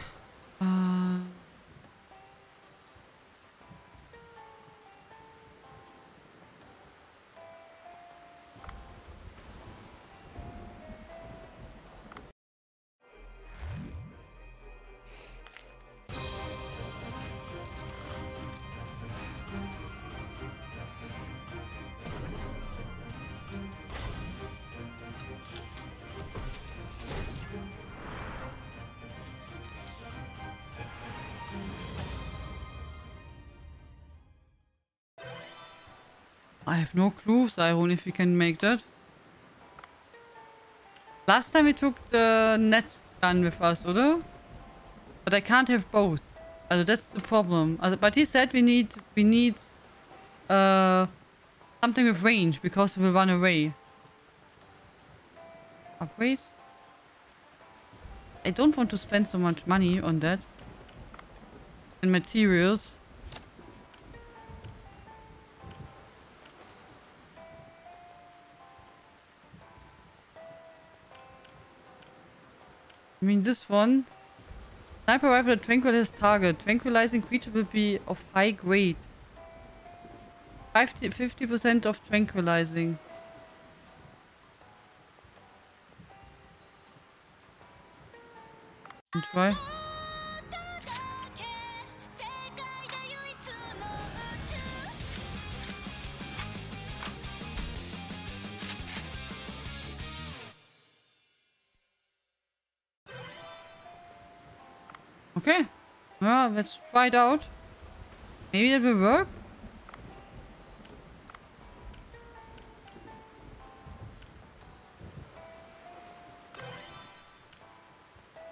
I have no clue, Siron, if we can make that. Last time we took the net gun with us, oder? But I can't have both. Also that's the problem. Also, but he said we need something with range because we'll run away. Upgrade? I don't want to spend so much money on that. And materials. I mean, this one. Sniper rifle that tranquilizes target. Tranquilizing creature will be of high grade. 50% of tranquilizing. And try. Okay. Well, let's try it out. Maybe that will work.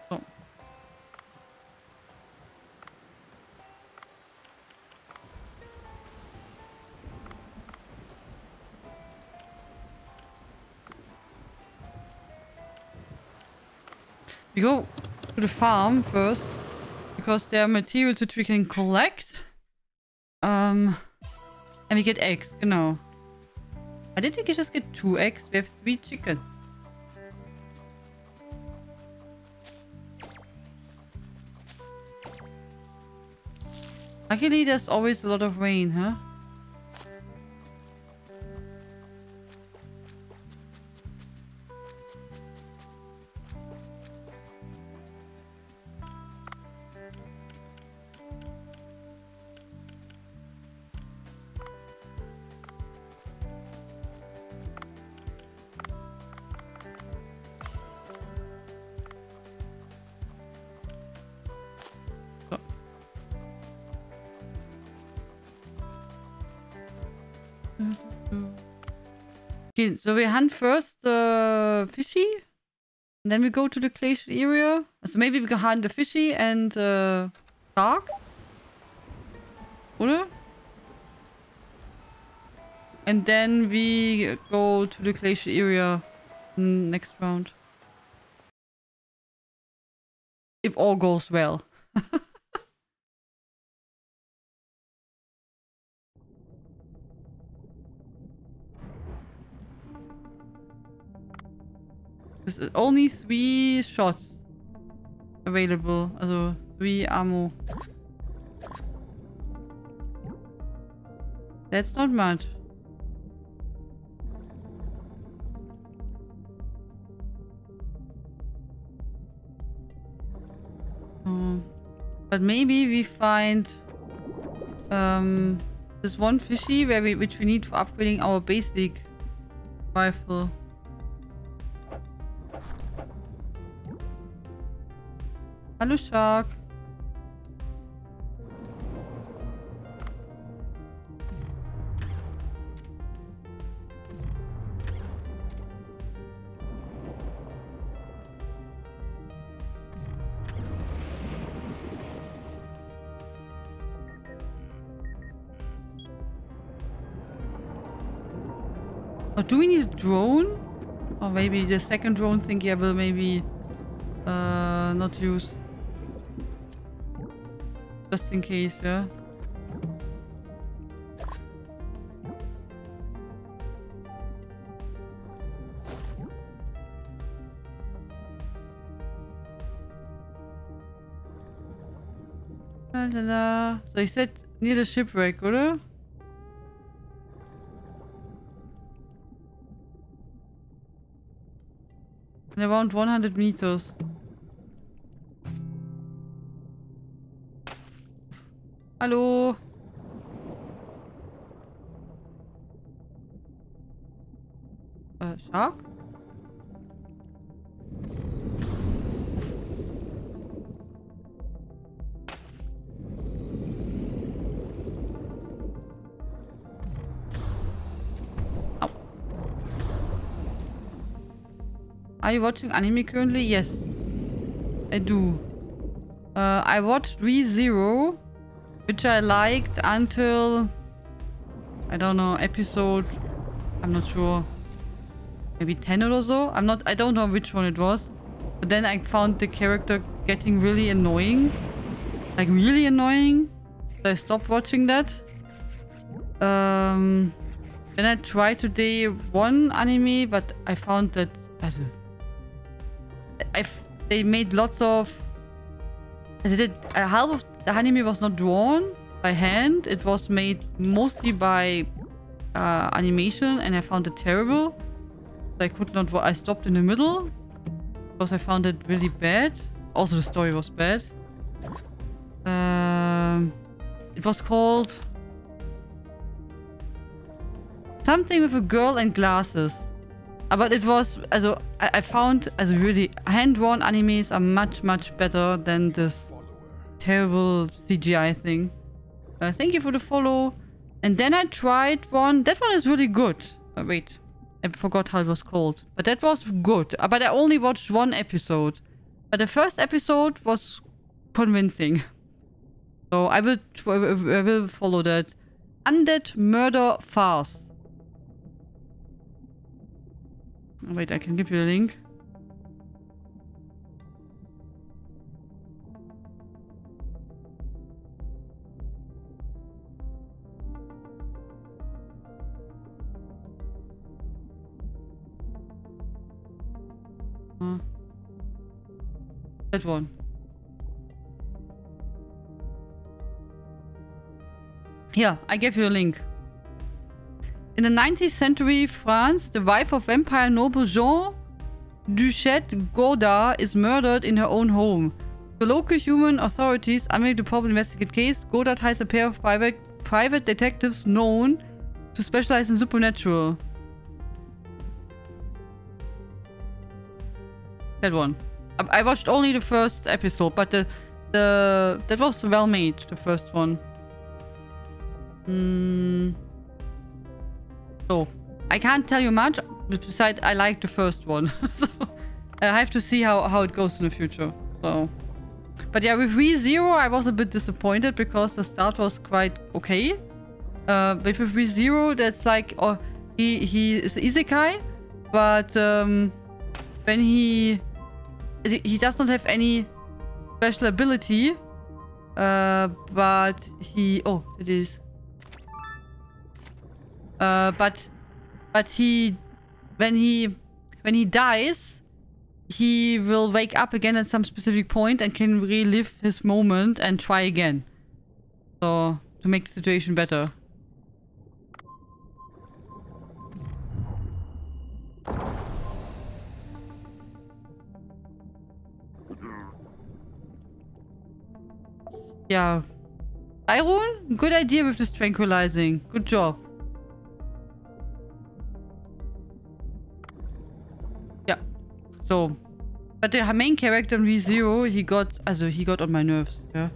So. We go to the farm first. Because there are materials which we can collect. And we get eggs, genau. Why did we just get 2 eggs? We have 3 chicken. Luckily, there's always a lot of rain, huh? Okay, so we hunt first the fishy, and then we go to the glacial area. So maybe we can hunt the fishy and sharks, oder? And then we go to the glacial area in the next round. If all goes well. There's only 3 shots available. Also 3 ammo. That's not much. But maybe we find this one fishy which we need for upgrading our basic rifle. Hello, shark. Oh, do we need a drone? Or maybe the second drone thingy I will maybe not use. Just in case, yeah. La la la. So ich said near the shipwreck, oder? In around 100 meters. Hallo? Shark? Ow. Are you watching anime currently? Yes. I do. I watched ReZero, which I liked until... I don't know, episode... I'm not sure. Maybe 10 or so? I don't know which one it was. But then I found the character getting really annoying. Like, really annoying. So I stopped watching that. Then I tried today one anime, but I found that... they made lots of... half of the anime was not drawn by hand. It was made mostly by animation, and I found it terrible. I could not... I stopped in the middle because I found it really bad. Also, the story was bad. It was called something with a girl and glasses. But it was... I found... really... hand-drawn animes are much, much better than this terrible CGI thing. Thank you for the follow. And then I tried one. That one is really good. Wait. I forgot how it was called. But that was good. But I only watched one episode. But the first episode was convincing. So I will follow that. Undead Murder Farce. Oh, wait, I can give you a link. That one. Here, I gave you a link. In the 19th century France, the wife of vampire noble Jean Duchette Godard is murdered in her own home. The local human authorities, unable to properly investigate the case, Godard hires a pair of private detectives known to specialize in supernatural. That one. I watched only the first episode, but that was well made, the first one. So, I can't tell you much, besides I like the first one. So, I have to see how it goes in the future. So, but yeah, with ReZero, I was a bit disappointed because the start was quite okay. But with ReZero, that's like, oh, he is isekai, but when he does not have any special ability, but he... Oh, it is. But he... When he dies, he will wake up again at some specific point and can relive his moment and try again. So, to make the situation better. Yeah. Tyrone, good idea with this tranquilizing. Good job. Yeah. So, but the main character in ReZero, he got on my nerves. Yeah.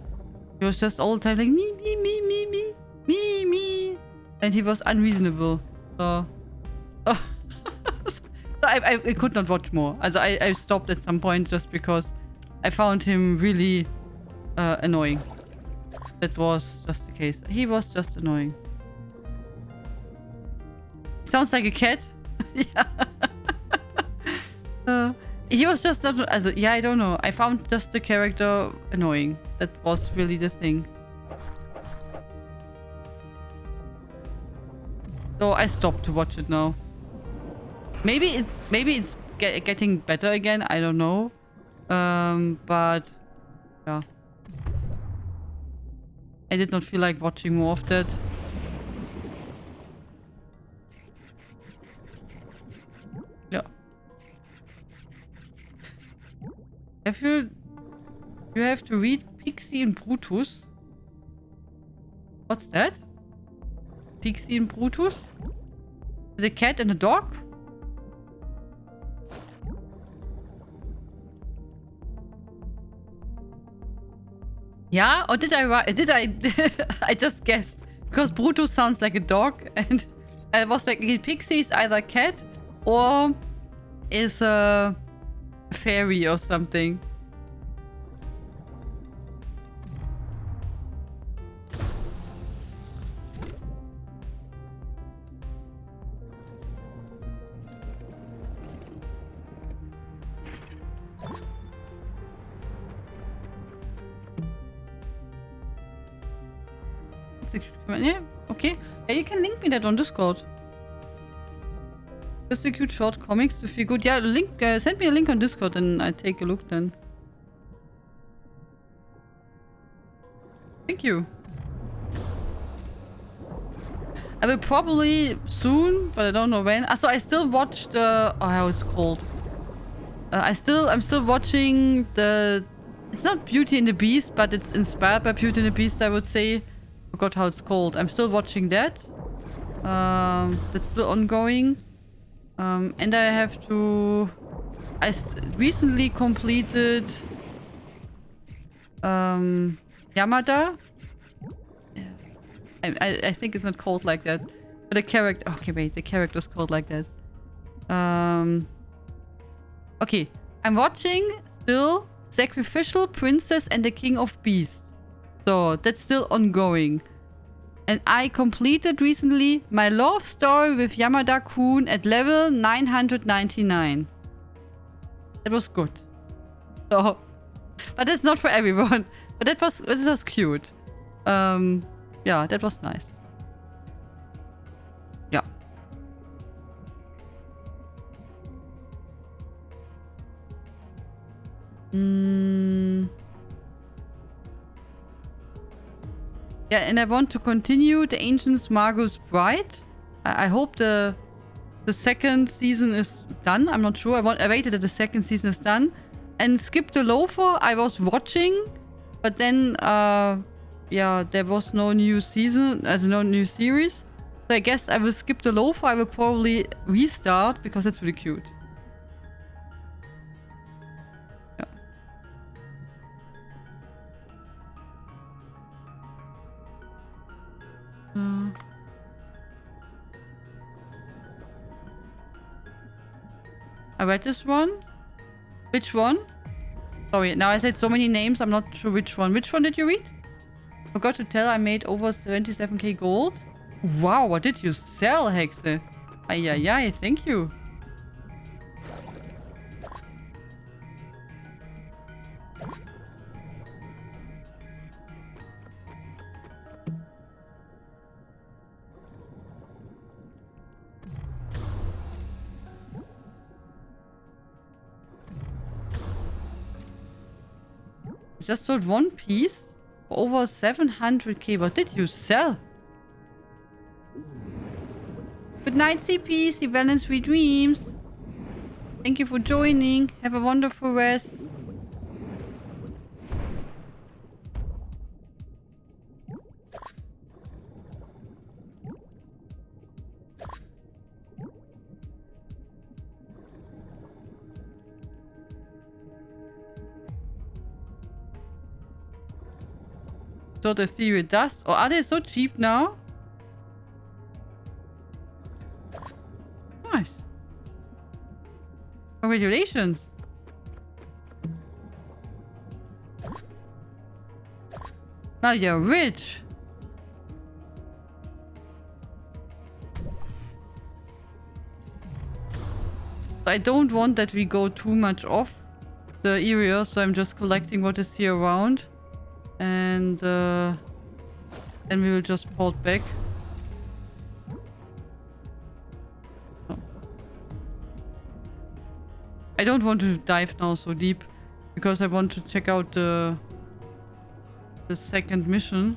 He was just all the time like me. And he was unreasonable. So, so I could not watch more. I stopped at some point just because I found him really annoying. That was just the case. He was just annoying. Sounds like a cat. Yeah. He was just not... yeah, I don't know. I found just the character annoying. That was really the thing. So I stopped to watch it now. Maybe it's getting better again. I don't know. But yeah. I did not feel like watching more of that. Yeah. You have to read Pixie and Brutus. What's that? Pixie and Brutus? The cat and the dog? Yeah? Or did I I just guessed. Because Brutus sounds like a dog and I was like, Pixie is either cat or is a fairy or something. Yeah, okay. Yeah, you can link me that on Discord. Just a cute short comics to feel good. Yeah, send me a link on Discord and I take a look then. Thank you. I will probably soon, but I don't know when. So I still watched the... Oh, how it's called. I'm still watching the... It's not Beauty and the Beast, but it's inspired by Beauty and the Beast, I would say. Forgot how it's called. I'm still watching that. That's still ongoing. And I have to... I recently completed... Yamada. I think it's not called like that. But the character... Okay, wait. The character's called like that. Okay. I'm watching still Sacrificial Princess and the King of Beasts. So, that's still ongoing. And I completed recently my love story with Yamada-kun at level 999. That was good. So, but that's not for everyone. But it was cute. Yeah, that was nice. Yeah. Yeah, and I want to continue the Ancient's Margot's Bride. I hope the second season is done. I'm not sure. I waited that the second season is done. And Skip the Loafer, I was watching. But then, yeah, there was no new season, no new series. So I guess I will skip the Loafer. I will probably restart because it's really cute. I read this one. Which one? Sorry, now I said so many names, I'm not sure which one. Which one did you read? Forgot to tell I made over 27k gold. Wow, what did you sell, Hexe? Ay, thank you. Just sold one piece for over 700k. What did you sell? Good night, CP. See well and sweet dreams. Thank you for joining. Have a wonderful rest. So the Ethereal Dust. Or are they so cheap now? Nice. Congratulations. Now you're rich. I don't want that we go too much off the area, so I'm just collecting what is here around. And then we will just port back. Oh. I don't want to dive now so deep because I want to check out the second mission.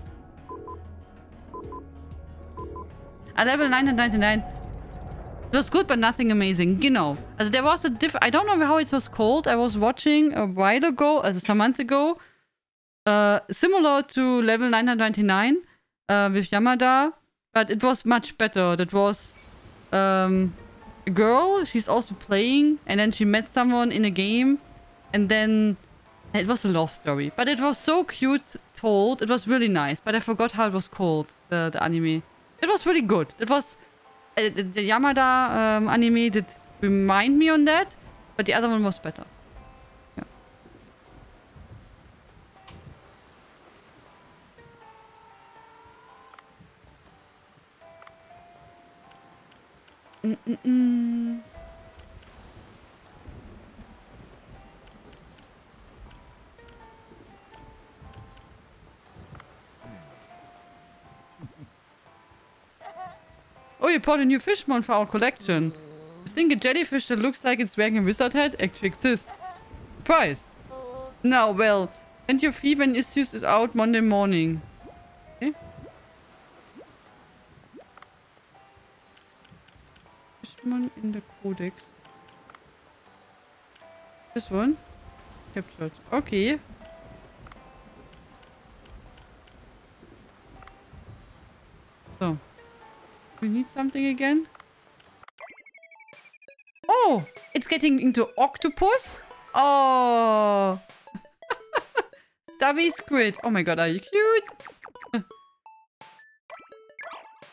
At level 999. It was good, but nothing amazing. Genau. Also there was a I don't know how it was called. I was watching a while ago, some months ago. Similar to level 999 with Yamada. But it was much better. That was a girl. She's also playing. And then she met someone in a game. And then it was a love story. But it was so cute told. It was really nice. But I forgot how it was called, the anime. It was really good. It was... the Yamada anime did remind me on that. But the other one was better. Yeah. Oh, you bought a new Fishmon for our collection. You think a jellyfish that looks like it's wearing a wizard hat actually exists? Surprise! No, well, send your fee when issues is out Monday morning. Okay. Fishmon in the codex. This one? Captured. Okay. So. We need something again. Oh! It's getting into octopus? Oh! Stubby squid. Oh my god, are you cute?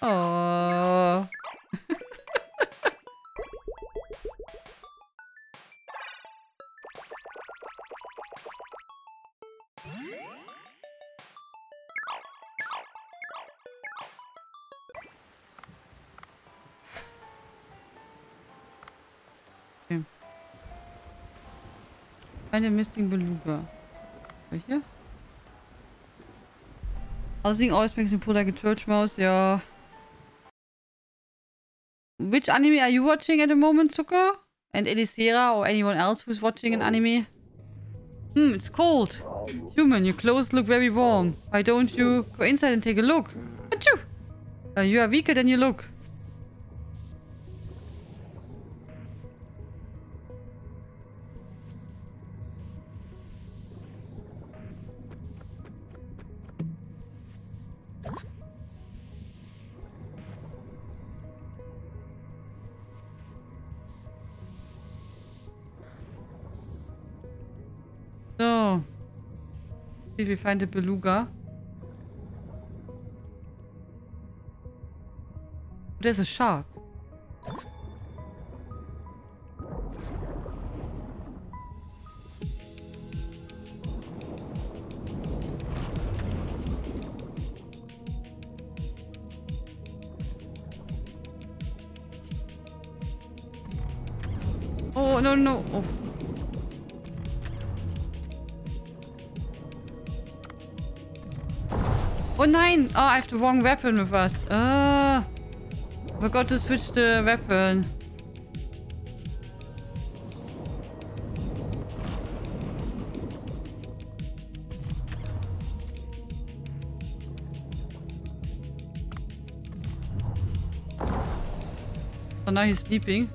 Oh. Okay. Find a missing beluga. Welche? Housing always makes me pull like a church mouse, yeah. Which anime are you watching at the moment, Zucker? And Elisera or anyone else who's watching an anime? It's cold. Human, your clothes look very warm. Why don't you go inside and take a look? Achoo! You are weaker than you look. So. See if we find a beluga. There's a shark. Oh, no, no. Oh. Oh nein! Oh, I have the wrong weapon with us. Forgot to switch the weapon. So now he's sleeping.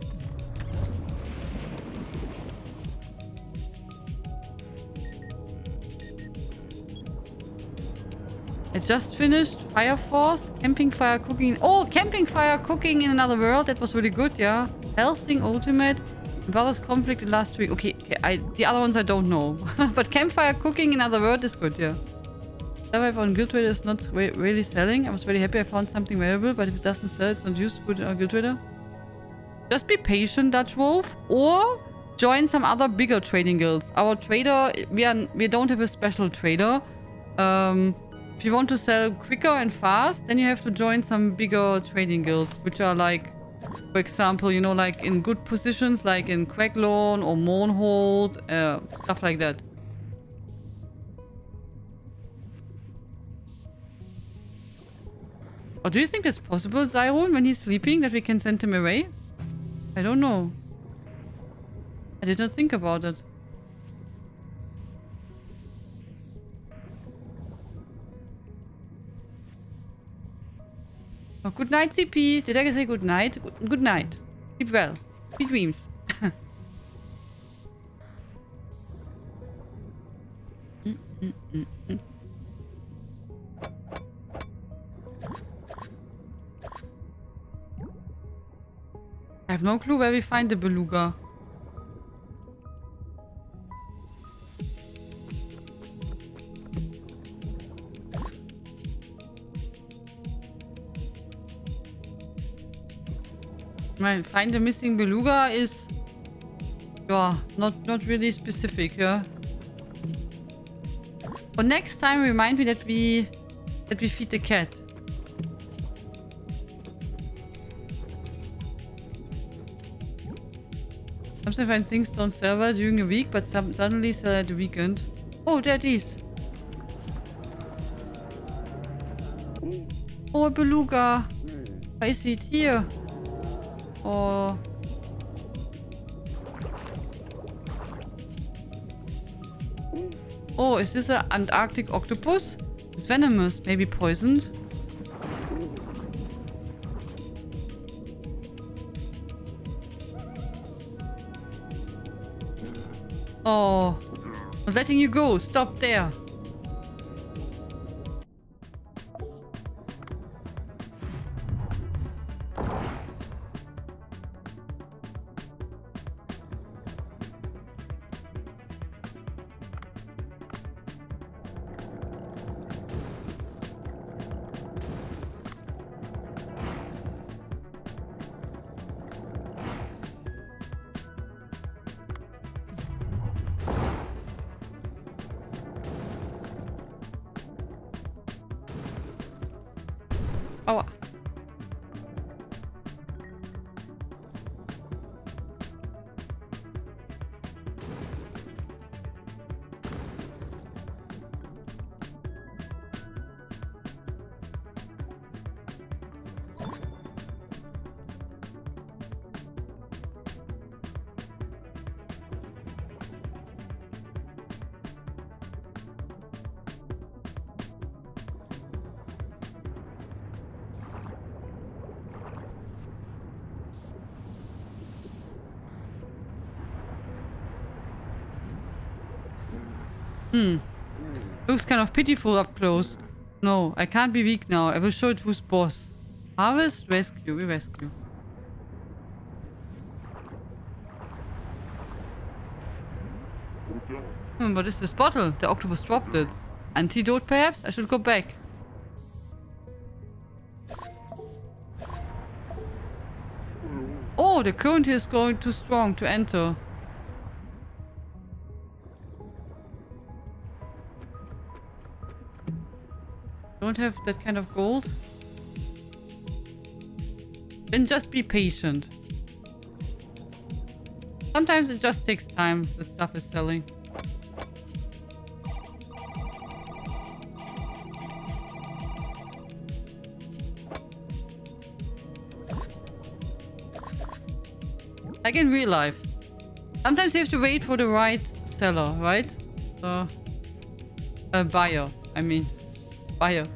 I just finished Fire Force, Camping Fire Cooking. Oh, Camping Fire Cooking in Another World. That was really good, yeah. Helsing Ultimate. Brothers Conflict in last week. Okay, the other ones I don't know. But Campfire Cooking in Another World is good, yeah. Survive on Guild Trader is not really selling. I was really happy I found something valuable, but if it doesn't sell, it's not useful on Guild Trader. Just be patient, Dutch Wolf. Or join some other bigger trading guilds. Our trader, we don't have a special trader. If you want to sell quicker and fast, then you have to join some bigger trading guilds, which are like, for example, you know, like in good positions, like in Quacklawn or Mournhold, stuff like that. Or do you think that's possible, Zyrone, when he's sleeping, that we can send him away? I don't know. I did not think about it. Oh, good night, CP. Did I say good night? Good night. Sleep well. Sweet dreams. I have no clue where we find the beluga. Right, find the missing beluga is, yeah, not really specific, yeah. But next time, remind me that we feed the cat. Sometimes when things don't sell well during the week, but suddenly sell at the weekend. Oh, there it is. Oh, a beluga. I see it here. Oh. Oh, is this an Antarctic octopus? It's venomous, maybe poisoned. Oh, I'm letting you go. Stop there. Oh. Looks kind of pitiful up close. No, I can't be weak now. I will show it who's boss. Harvest, rescue. We rescue. What is this bottle? The octopus dropped it. Antidote, perhaps? I should go back. Oh, the current here is going too strong to enter. Don't have that kind of gold. Then just be patient. Sometimes it just takes time that stuff is selling. Like in real life. Sometimes you have to wait for the right seller, right? Buyer, I mean. Buyer.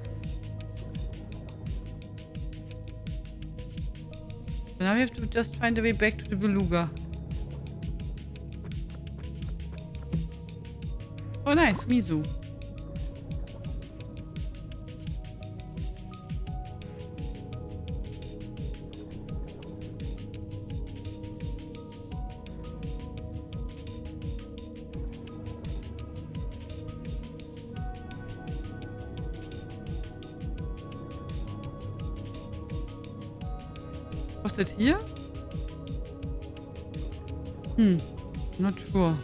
So now we have to just find a way back to the beluga. Oh nice, Mizu. Was that here? Not sure.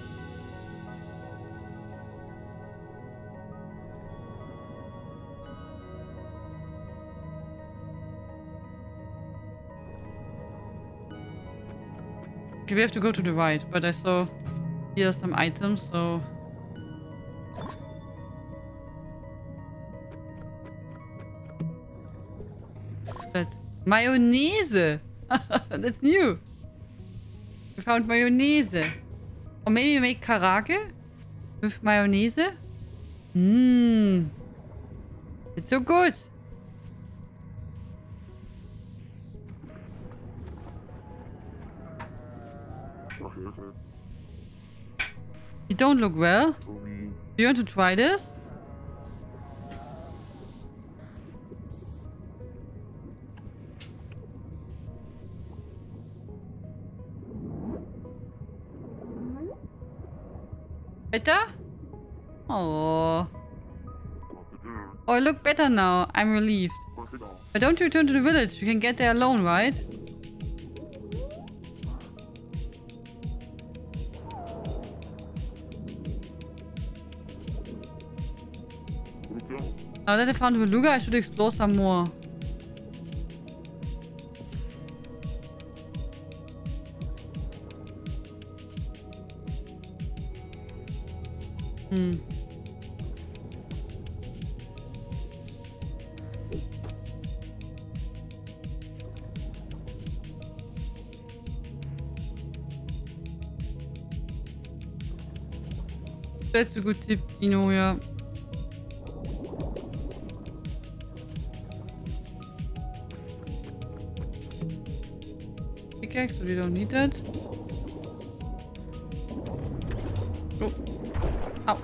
Okay, we have to go to the right, but I saw here some items, so... That mayonnaise! That's new! We found mayonnaise. Or maybe make karage with mayonnaise? It's so good! You don't look well. Do you want to try this? Better? Oh. Oh, I look better now. I'm relieved. But don't return to the village. You can get there alone, right? Now that I found the beluga, I should explore some more. That's a good tip, Dino, yeah. Pickaxe, but we don't need that. Oh. Ow.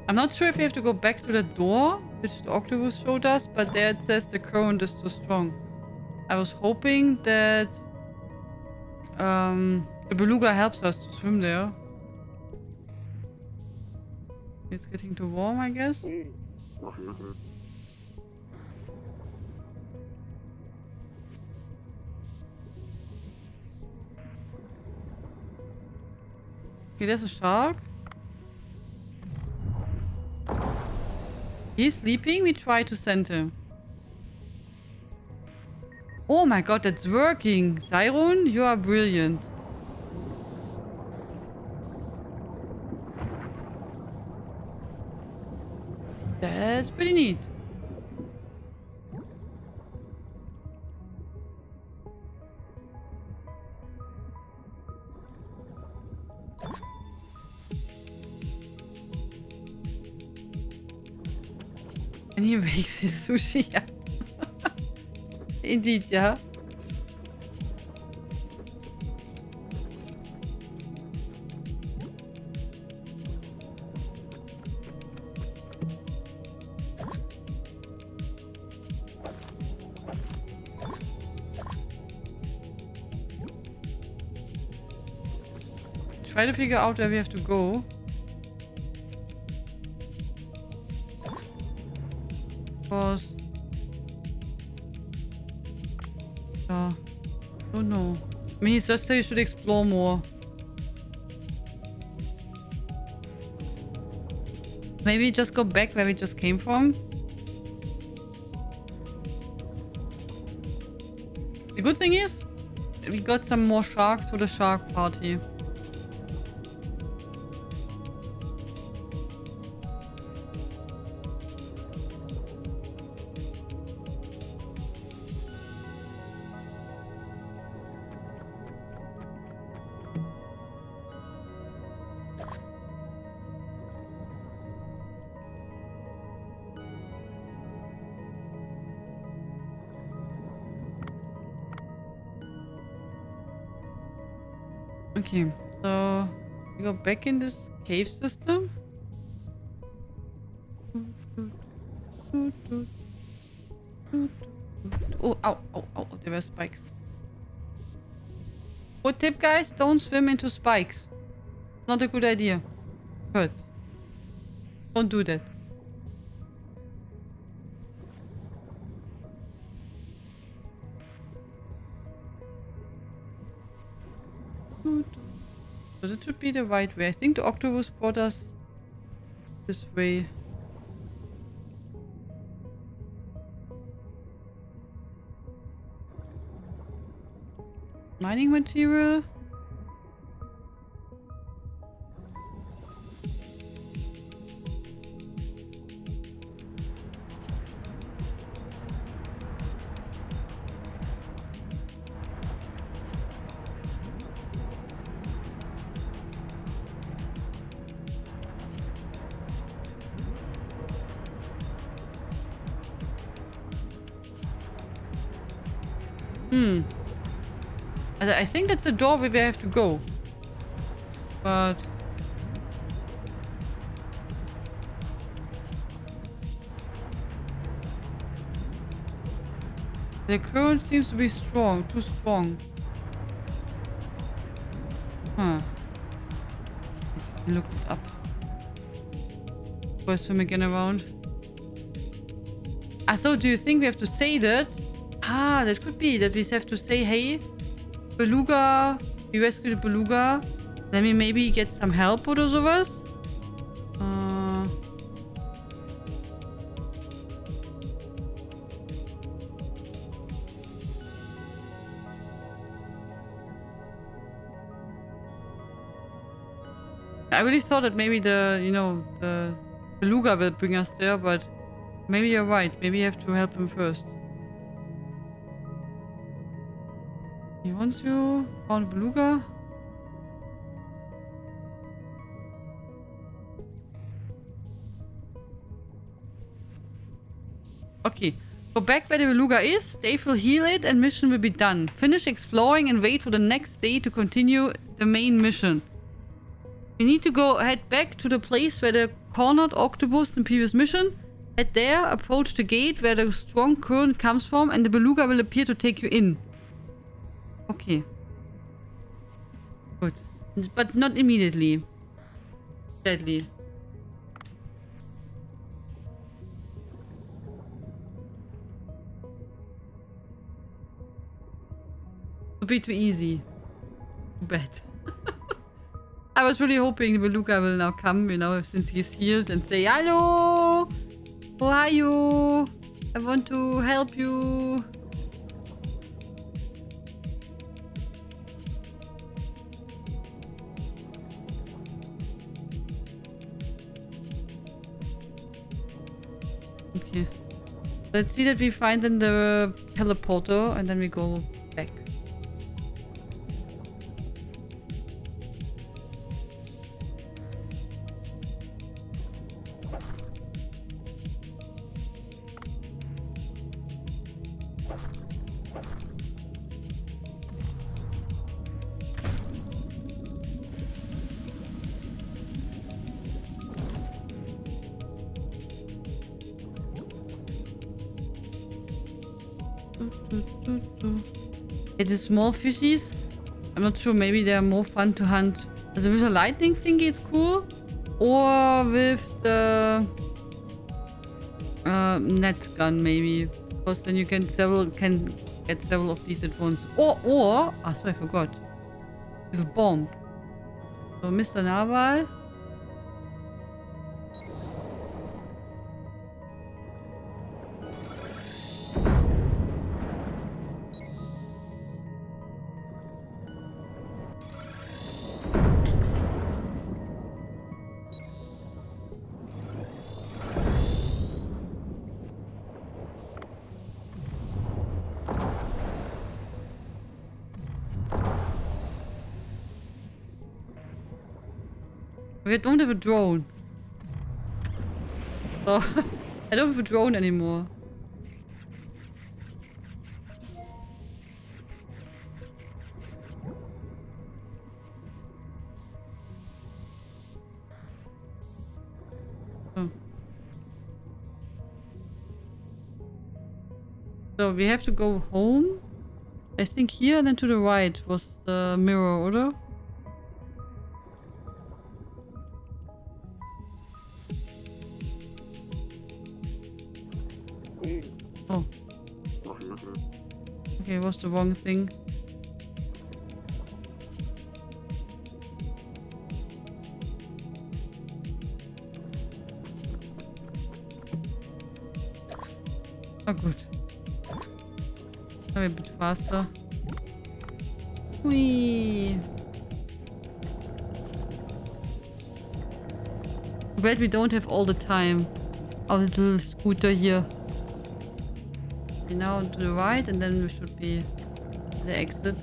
I'm not sure if we have to go back to the door, which the octopus showed us, but there it says the current is too strong. I was hoping that the beluga helps us to swim there. It's getting too warm, I guess. Okay, there's a shark. He's sleeping. We try to send him. Oh my god, that's working. Cyrone, you are brilliant. That's pretty neat. And he makes his sushi, yeah. Indeed, yeah. Try to figure out where we have to go. Because... don't know. I mean, he's just saying you should explore more. Maybe just go back where we just came from. The good thing is, we got some more sharks for the shark party. Okay, so we go back in this cave system. Oh, ow, ow, ow, there were spikes. Pro tip, guys, don't swim into spikes. Not a good idea. Hurts. Don't do that. So that should be the right way. I think the octopus brought us this way. Mining material. Hmm. I think that's the door where we have to go. But... the current seems to be strong. Too strong. Huh. Look it up. Go swim again around. Ah, so do you think we have to say that? Ah, that could be that we have to say, hey, beluga, we rescued a beluga. Let me maybe get some help with those of us. I really thought that maybe the, you know, the beluga will bring us there, but maybe you're right. Maybe you have to help him first. He wants you. Found a beluga. Okay. Go back where the beluga is. Dave will heal it and mission will be done. Finish exploring and wait for the next day to continue the main mission. We need to head back to the place where the cornered octopus in previous mission. Head there, approach the gate where the strong current comes from, and the beluga will appear to take you in. Okay. Good. But not immediately. Sadly. Would be too easy. Too bad. I was really hoping the beluga will now come, you know, since he's healed and say, hello! How are you? I want to help you. Okay. Let's see that we find in the teleporter and then we go back. Yeah, the small fishies, I'm not sure, maybe they are more fun to hunt. Also with a lightning thingy it's cool. Or with the net gun maybe. Because then you can get several of these at once. Or so I forgot. With a bomb. So Mr. Narwhal. We don't have a drone. So I don't have a drone anymore. Oh. So we have to go home. I think here and then to the right was the mirror, oder? Oh. Okay, was the wrong thing. Oh, good. Maybe a bit faster. Whee! But we don't have all the time. Our little scooter here. Okay, now to the right and then we should be at the exit.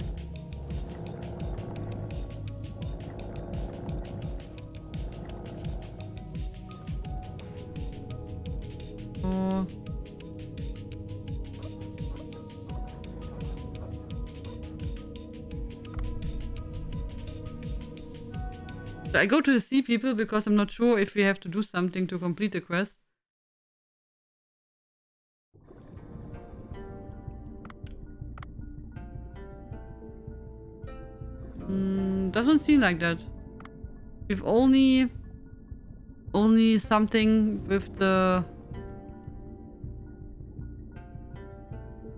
Oh. So I go to the sea people because I'm not sure if we have to do something to complete the quest. Doesn't seem like that. We've only something with the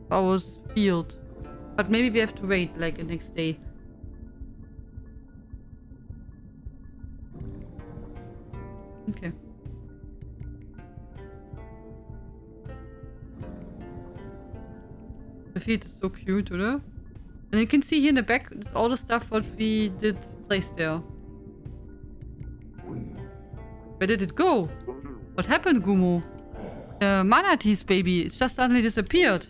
our field. But maybe we have to wait like the next day. Okay. The feet is so cute, oder? And you can see here in the back all the stuff what we did place there. Where did it go? What happened, Gumo? The manatee's baby, it just suddenly disappeared.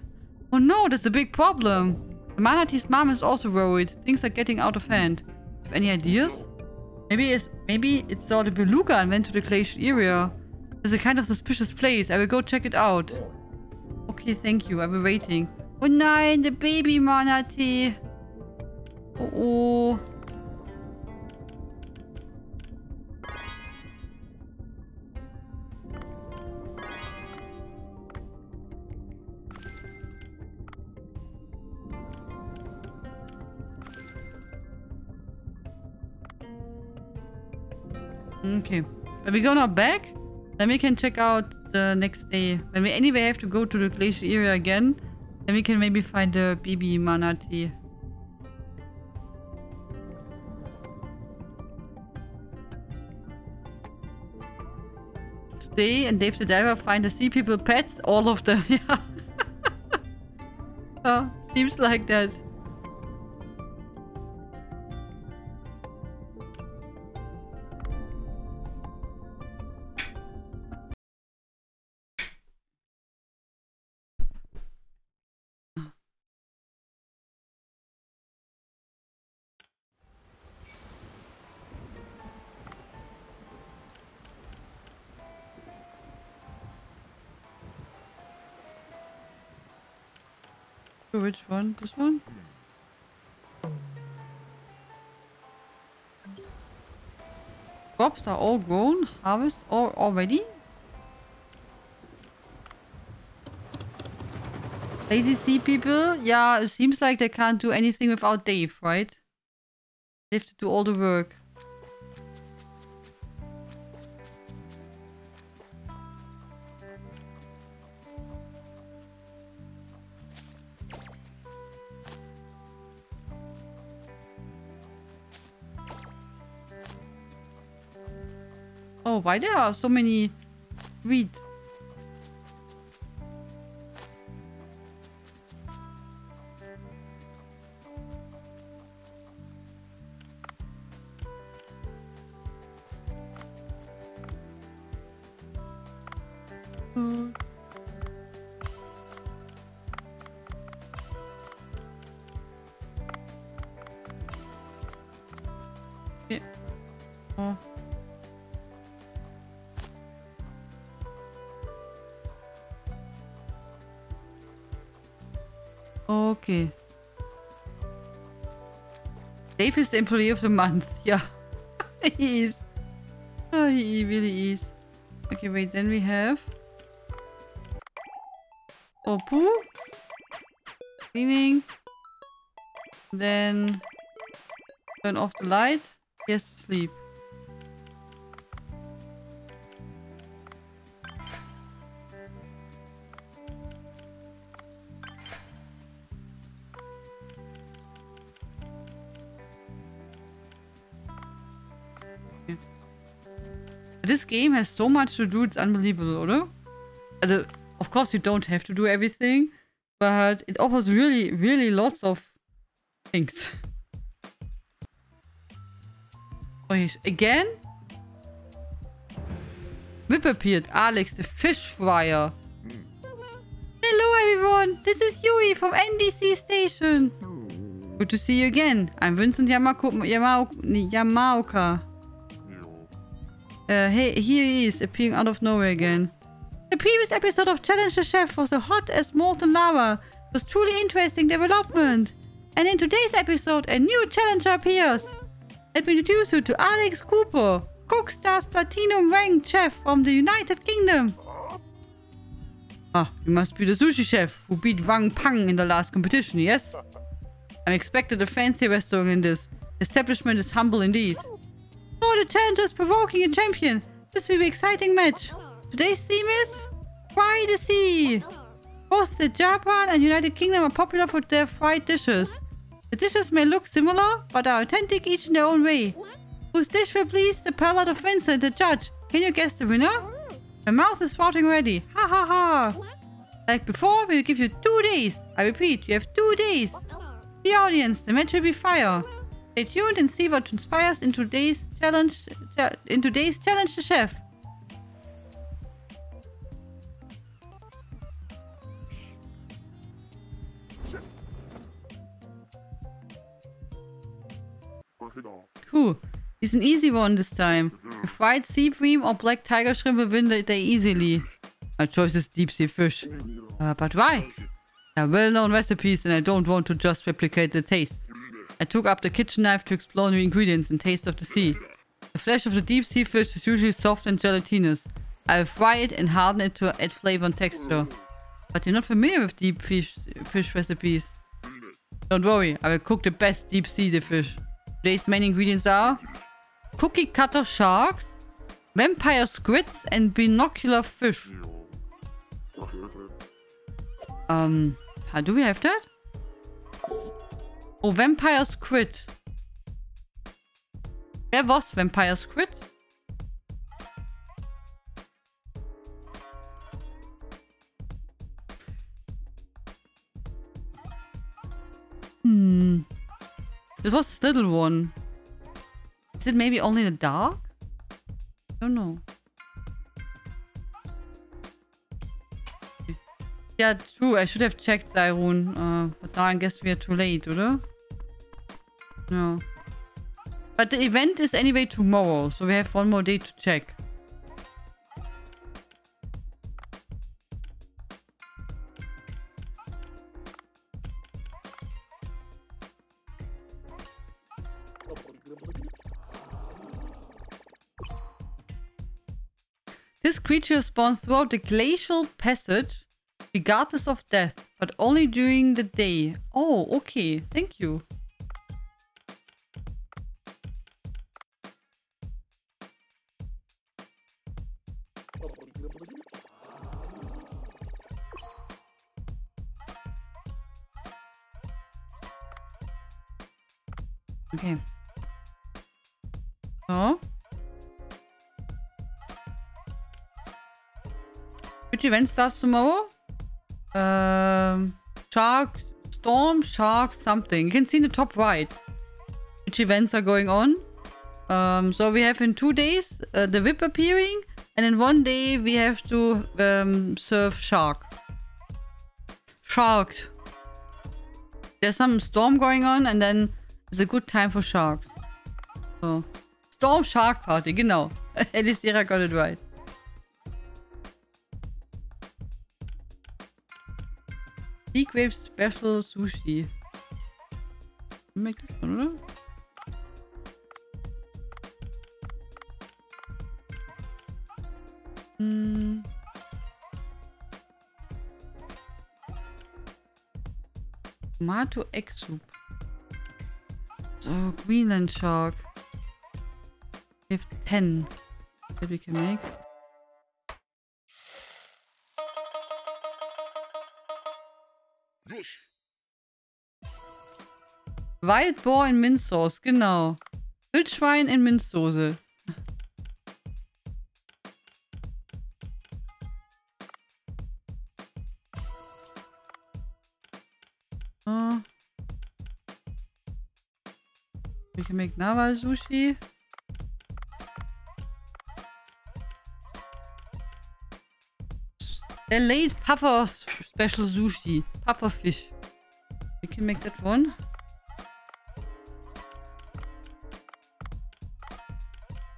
Oh no, that's a big problem. The manatee's mom is also worried. Things are getting out of hand. Have any ideas? Maybe it saw the beluga and went to the glacial area. It's a kind of suspicious place. I will go check it out. Okay, thank you. I will be waiting. Oh nein, the baby manatee. Oh oh. Okay. When we go now back, then we can check out the next day. When we anyway have to go to the glacial area again, then we can maybe find the baby manatee. Today and Dave the Diver find the sea people pets, all of them. Yeah. Oh, seems like that. Which one? This one? Crops are all grown. Harvest all already? Lazy sea people? Yeah, it seems like they can't do anything without Dave, right? They have to do all the work. Oh, why there are so many weeds? Okay. Oh. Okay. Dave is the employee of the month. Yeah. He is. Oh, he really is. Okay, wait. Then we have... Opu. Cleaning. Then... Turn off the light. He has to sleep. This game has so much to do, it's unbelievable, oder? Of course you don't have to do everything, but it offers really, really lots of things. Oh, again? Whip appeared. Alex, the fish fryer. Hello everyone, this is Yui from NDC Station. Good to see you again. I'm Vincent Yamaoka. Hey, here he is, appearing out of nowhere again. The previous episode of Challenge the Chef was as hot as molten lava. It was truly interesting development. And in today's episode, a new challenger appears. Let me introduce you to Alex Cooper, Cookstars Platinum ranked chef from the United Kingdom. Ah, you must be the sushi chef who beat Wang Pang in the last competition, yes? I'm expected a fancy restaurant in this. The establishment is humble indeed. So the challenger is provoking a champion. This will be an exciting match. Today's theme is Fry the Sea. Both the Japan and United Kingdom are popular for their fried dishes. The dishes may look similar, but are authentic each in their own way. Whose dish will please the palate of Vincent, the judge? Can you guess the winner? My mouth is watering already. Ha ha ha. Like before, we will give you 2 days. I repeat, you have 2 days. The audience, the match will be fire. Stay tuned and see what transpires in today's challenge. Challenge the Chef. Cool. It's an easy one this time. The fried sea bream or black tiger shrimp will win the day easily. My choice is deep sea fish. But why? They're well-known recipes and I don't want to just replicate the taste. I took up the kitchen knife to explore new ingredients and taste of the sea. The flesh of the deep sea fish is usually soft and gelatinous. I will fry it and harden it to add flavor and texture. But you're not familiar with deep fish recipes. Don't worry, I will cook the best deep sea fish. Today's main ingredients are cookie cutter sharks, vampire squids, and binocular fish. How do we have that? Oh, vampire squid. Wer was vampire squid? This was this little one. Is it maybe only in the dark? I don't know. Yeah, true. I should have checked Zairun. But now I guess we are too late, oder? No. But the event is anyway tomorrow, so we have 1 more day to check. This creature spawns throughout the glacial passage, regardless of death, but only during the day. Oh, okay. Thank you. Okay. So. Which event starts tomorrow? Shark, storm, shark, something. You can see in the top right which events are going on. So we have in 2 days the whip appearing, and in 1 day we have to serve shark. Shark. There's some storm going on, and then it's a good time for sharks. So, Storm Shark Party, genau. Elisira got it right. Sea Wave Special Sushi. Make this one, oder? Tomato egg soup. So, Greenland shark. We have 10 that we can make. Wild Boar in Mint Sauce, genau. Wildschwein in Minzsoße. Oh. We can make Naval sushi. Delayed puffer special sushi. Puffer fish. We can make that one.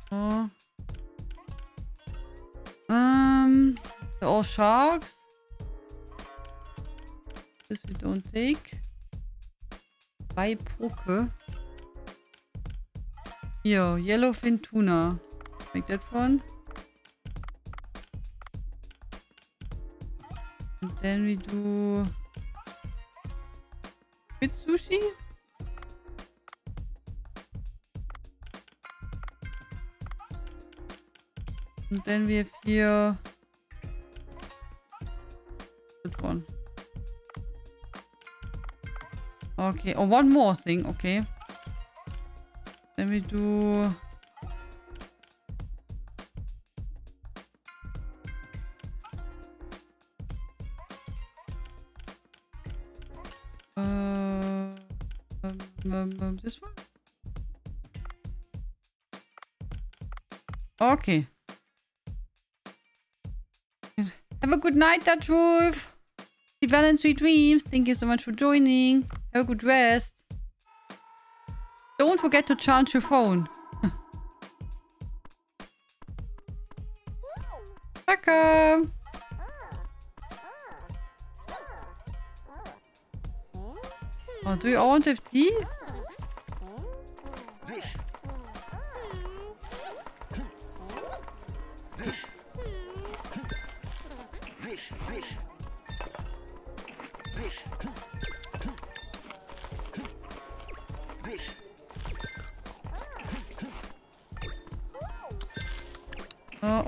Oh. They're all sharks. This we don't take. Bei Poke. Here, yellowfin tuna. Make that one. And then we do squid sushi. And then we have here that one. Okay, oh, one more thing, okay. Then we do this one? Okay. Have a good night, Dutch Wolf. Sleep well and sweet dreams. Thank you so much for joining. Have a good rest. Don't forget to charge your phone. Welcome. Oh, do you all want to have tea?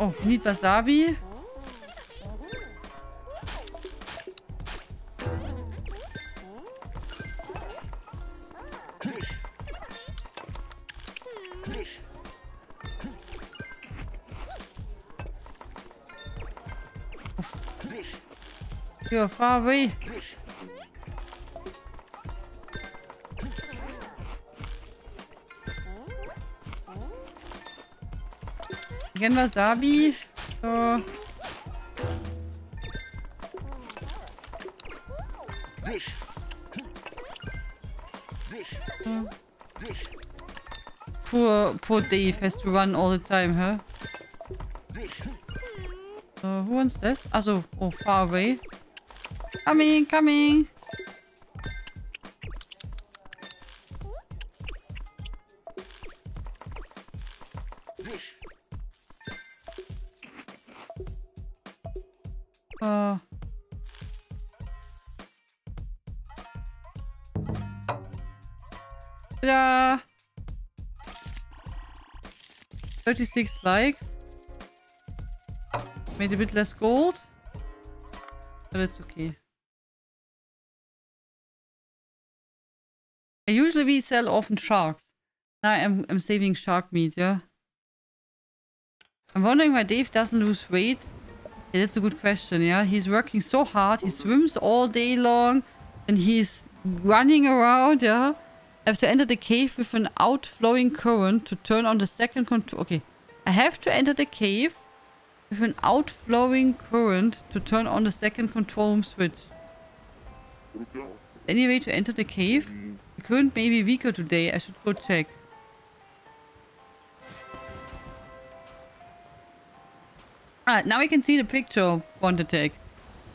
Oh, need wasabi. You're far away. Again, wasabi. So. Poor Dave has to run all the time, huh? Who wants this? Also, oh, far away. Coming, coming. Yeah. 36 likes. Made a bit less gold. But it's okay. Usually we sell often sharks. Now I'm saving shark meat, yeah. I'm wondering why Dave doesn't lose weight. Yeah, that's a good question, yeah. He's working so hard. He swims all day long. And he's running around, yeah. I have to enter the cave with an outflowing current to turn on the second control. Okay. I have to enter the cave with an outflowing current to turn on the second control room switch. Any way to enter the cave? The current may be weaker today. I should go check. Alright, now we can see the picture of Wonder Tech.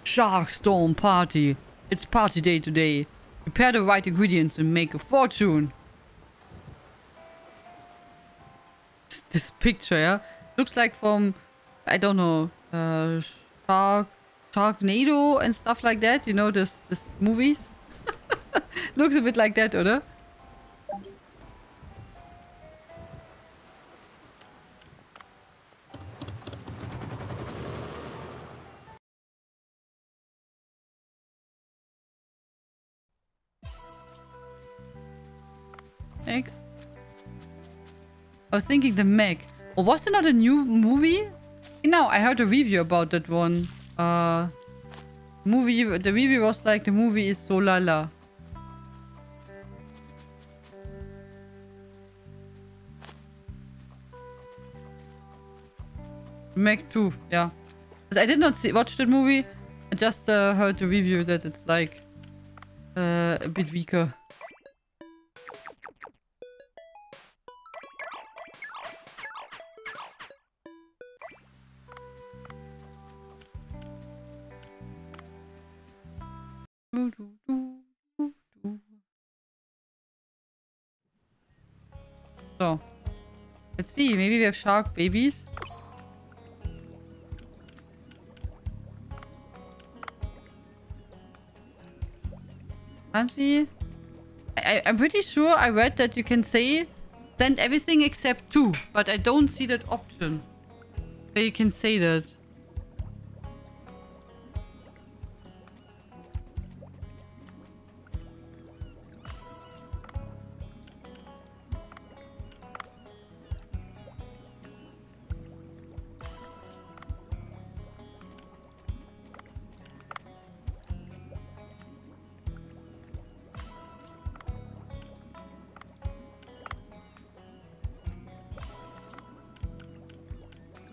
Shark Storm Party. It's party day today. Prepare the right ingredients and make a fortune. This picture, yeah? Looks like from, I don't know, Sharknado and stuff like that. You know, this movies? Looks a bit like that, oder? X. I was thinking the Meg. Or was there not a new movie? No, I heard a review about that one. The review was like, the movie is so lala. Meg 2, yeah. I did not watch that movie. I just heard the review that it's like a bit weaker. So. Let's see, maybe we have shark babies. Can't we? I'm pretty sure I read that you can say send everything except 2, but I don't see that option where you can say that.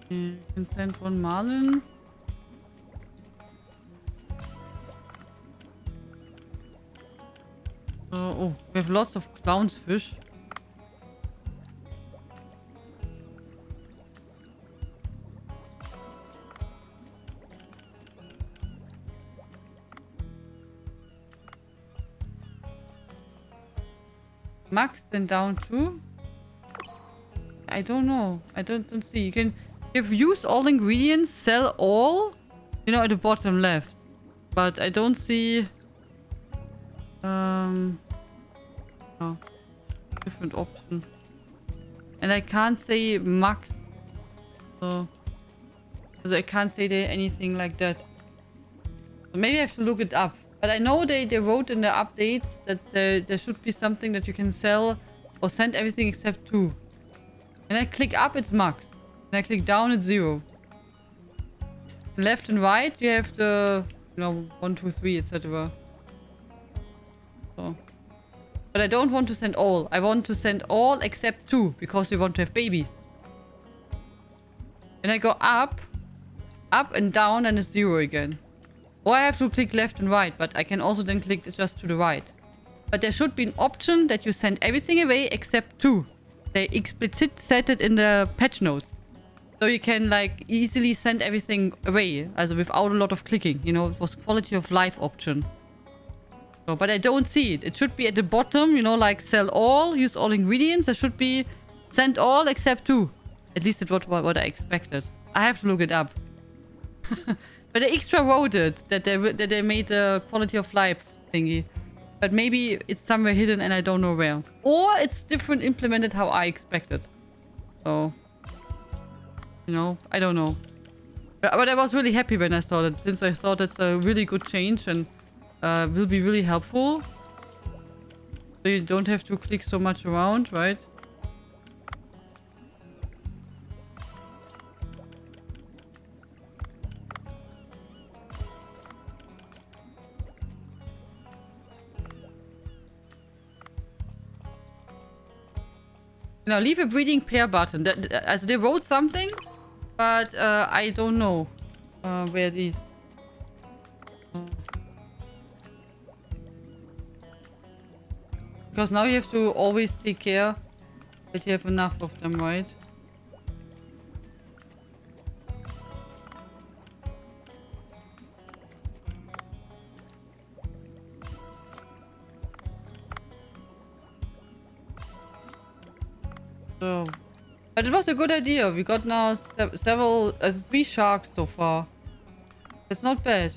You can send 1 marlin. Oh, we have lots of clownsfish. Max then down to? I don't know. I don't see. You can use all ingredients, sell all, you know, at the bottom left. But I don't see no, different option. And I can't say max. So I can't say there anything like that. So maybe I have to look it up. But I know they wrote in the updates that there should be something that you can sell or send everything except 2. When I click up, it's max. When I click down, it's 0. Left and right, you have the, you know, 1, 2, 3, etc. So. But I don't want to send all. I want to send all except 2 because we want to have babies. When I go up and down, and it's 0 again. Or I have to click left and right, but I can also then click just to the right. But there should be an option that you send everything away except 2. They explicit set it in the patch notes. So you can like easily send everything away, also without a lot of clicking. You know, it was quality of life option. So, but I don't see it. It should be at the bottom, you know, like sell all, use all ingredients. There should be send all except 2. At least it's what I expected. I have to look it up. But they extra wrote it, that they made a quality of life thingy. But maybe it's somewhere hidden and I don't know where. Or it's different implemented how I expected. So, you know, I don't know. But I was really happy when I saw that, since I thought it's a really good change and will be really helpful. So you don't have to click so much around, right? Now leave a breeding pair button. As they wrote something, but I don't know where it is. Because now you have to always take care that you have enough of them, right? So, but it was a good idea. We got now several, 3 sharks so far. It's not bad.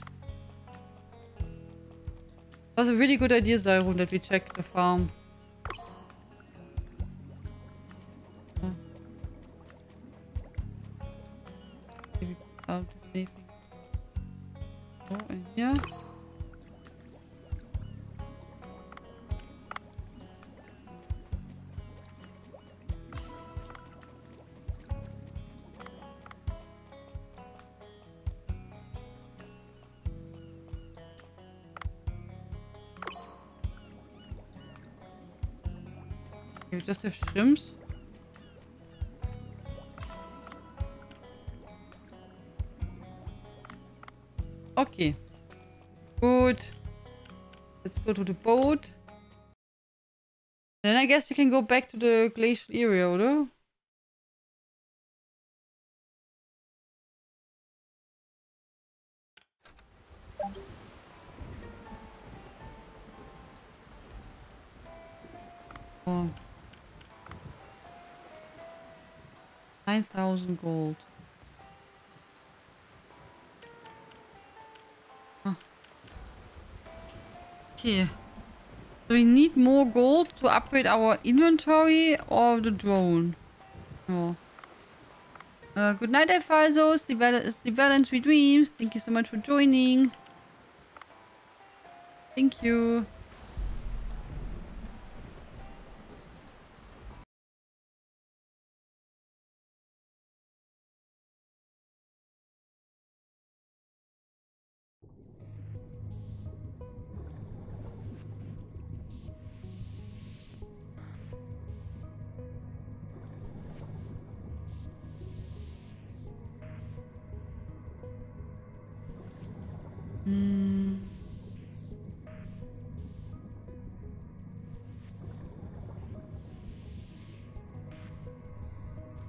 It was a really good idea, Zairun, that we checked the farm. Maybe out anything. Oh, and here. You just have shrimps. Okay. Good. Let's go to the boat. Then I guess you can go back to the glacial area, oder? Oh. 9,000 gold. Huh. Okay. So we need more gold to upgrade our inventory or the drone. Oh. Good night, Alphazos. Sleep well and sweet dreams. Thank you so much for joining. Thank you.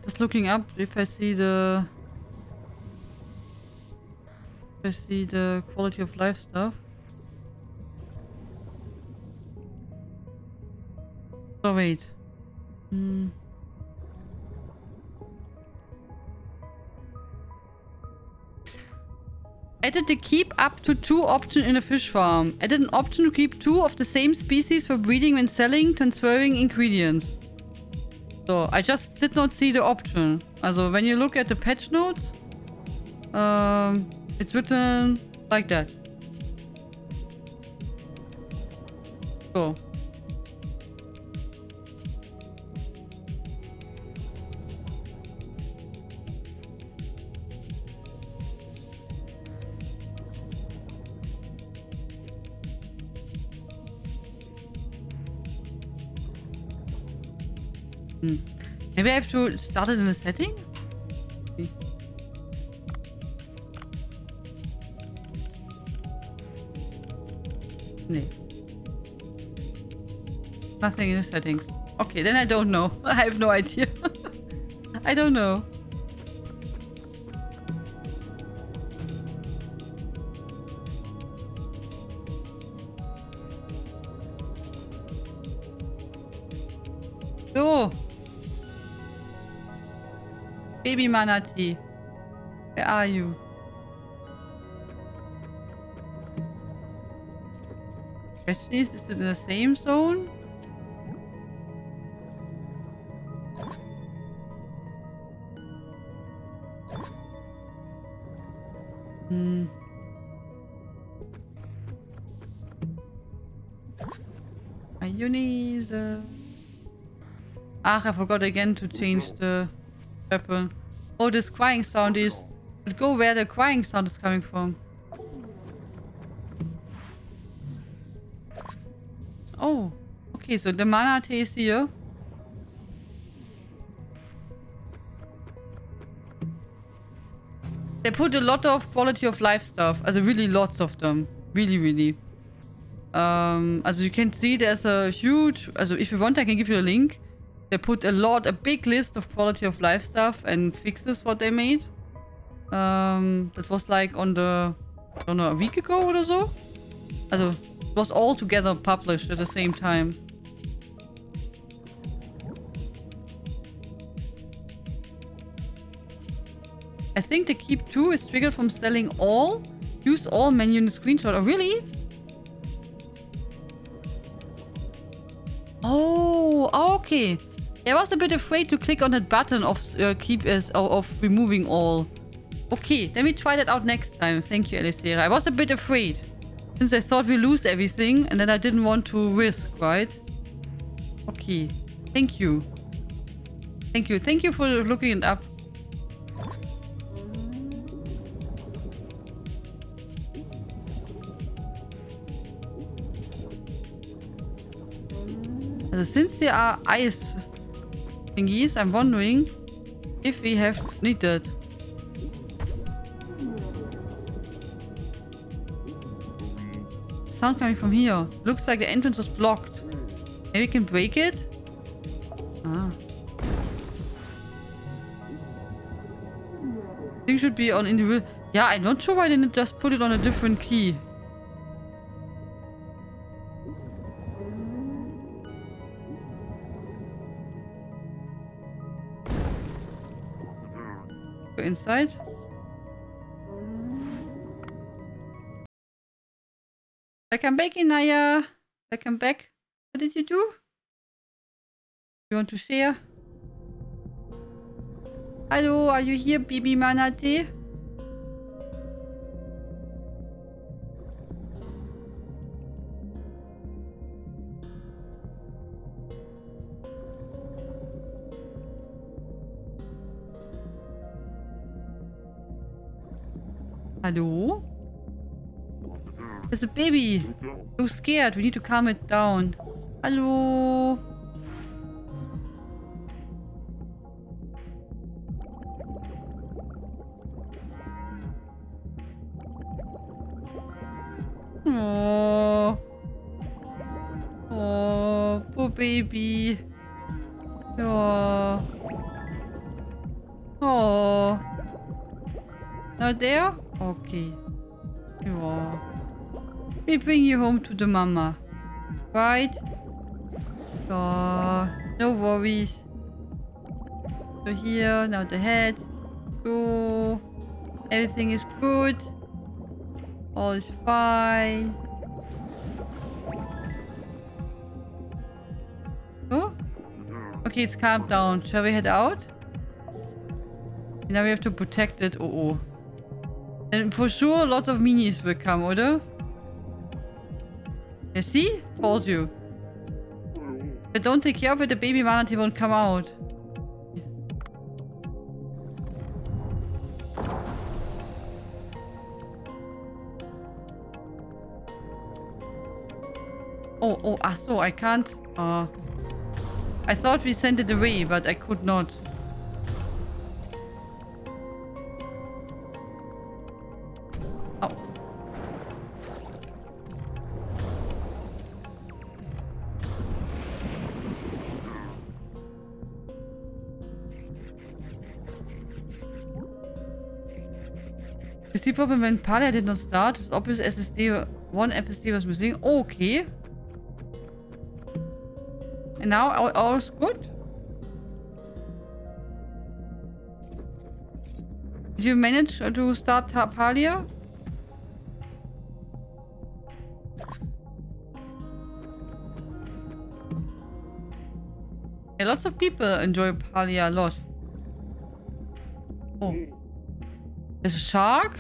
Just looking up if I see the quality of life stuff. Oh wait. Added the keep up to 2 option in a fish farm. Added an option to keep 2 of the same species for breeding when selling, transferring ingredients. So, I just did not see the option. Also, when you look at the patch notes, it's written like that. So. Maybe I have to start it in the settings? Okay. No. Nothing in the settings. Okay, then I don't know. I have no idea. I don't know. So. Baby Manatee. Where are you? Question is it in the same zone? Mayonnaise. I forgot again to change the weapon. Oh, this crying sound is... Go where the crying sound is coming from. Oh, okay, so the manatee is here. They put a lot of quality of life stuff. Also really lots of them. Really, really. As you can see, there's a huge... Also if you want, I can give you a link. They put a big list of quality of life stuff and fixes what they made. That was like on the... I don't know, a week ago or so? Also, it was all together published at the same time. I think the keep 2 is triggered from selling all. Use all menu in the screenshot. Oh, really? Oh, okay. I was a bit afraid to click on that button of of removing all. Okay, let me try that out next time. Thank you, Elisera. I was a bit afraid. Since I thought we lose everything and then I didn't want to risk, right? Okay. Thank you. Thank you. Thank you for looking it up. Since there are ice thingies, I'm wondering if we have needed. Sound coming from here. Looks like the entrance was blocked. Maybe we can break it? Ah. Thing should be on individual. Yeah, I'm not sure why they didn't just put it on a different key. Go inside. Welcome back, Inaya. Welcome back. What did you do? You want to share? Hello, are you here, Baby Manate? Hello? There's a baby. So scared. We need to calm it down. Hello? Oh. Oh, poor baby. Oh. Oh. Not there? Okay. Oh. We bring you home to the mama. Right? Oh, no worries. So here, now the head. So everything is good. All is fine. Oh? Okay, it's calmed down. Shall we head out? Now we have to protect it. Oh, oh. And for sure, lots of minis will come, oder? Yeah, see? Told you. But don't take care of it, the baby manatee won't come out. Oh, so I can't. I thought we sent it away, but I could not. Oh. You see problem when Palia did not start, with obvious SSD, one FSD was missing. Okay. And now all is good? Did you manage to start Palia? Yeah, lots of people enjoy Palia a lot. Oh. There's a shark?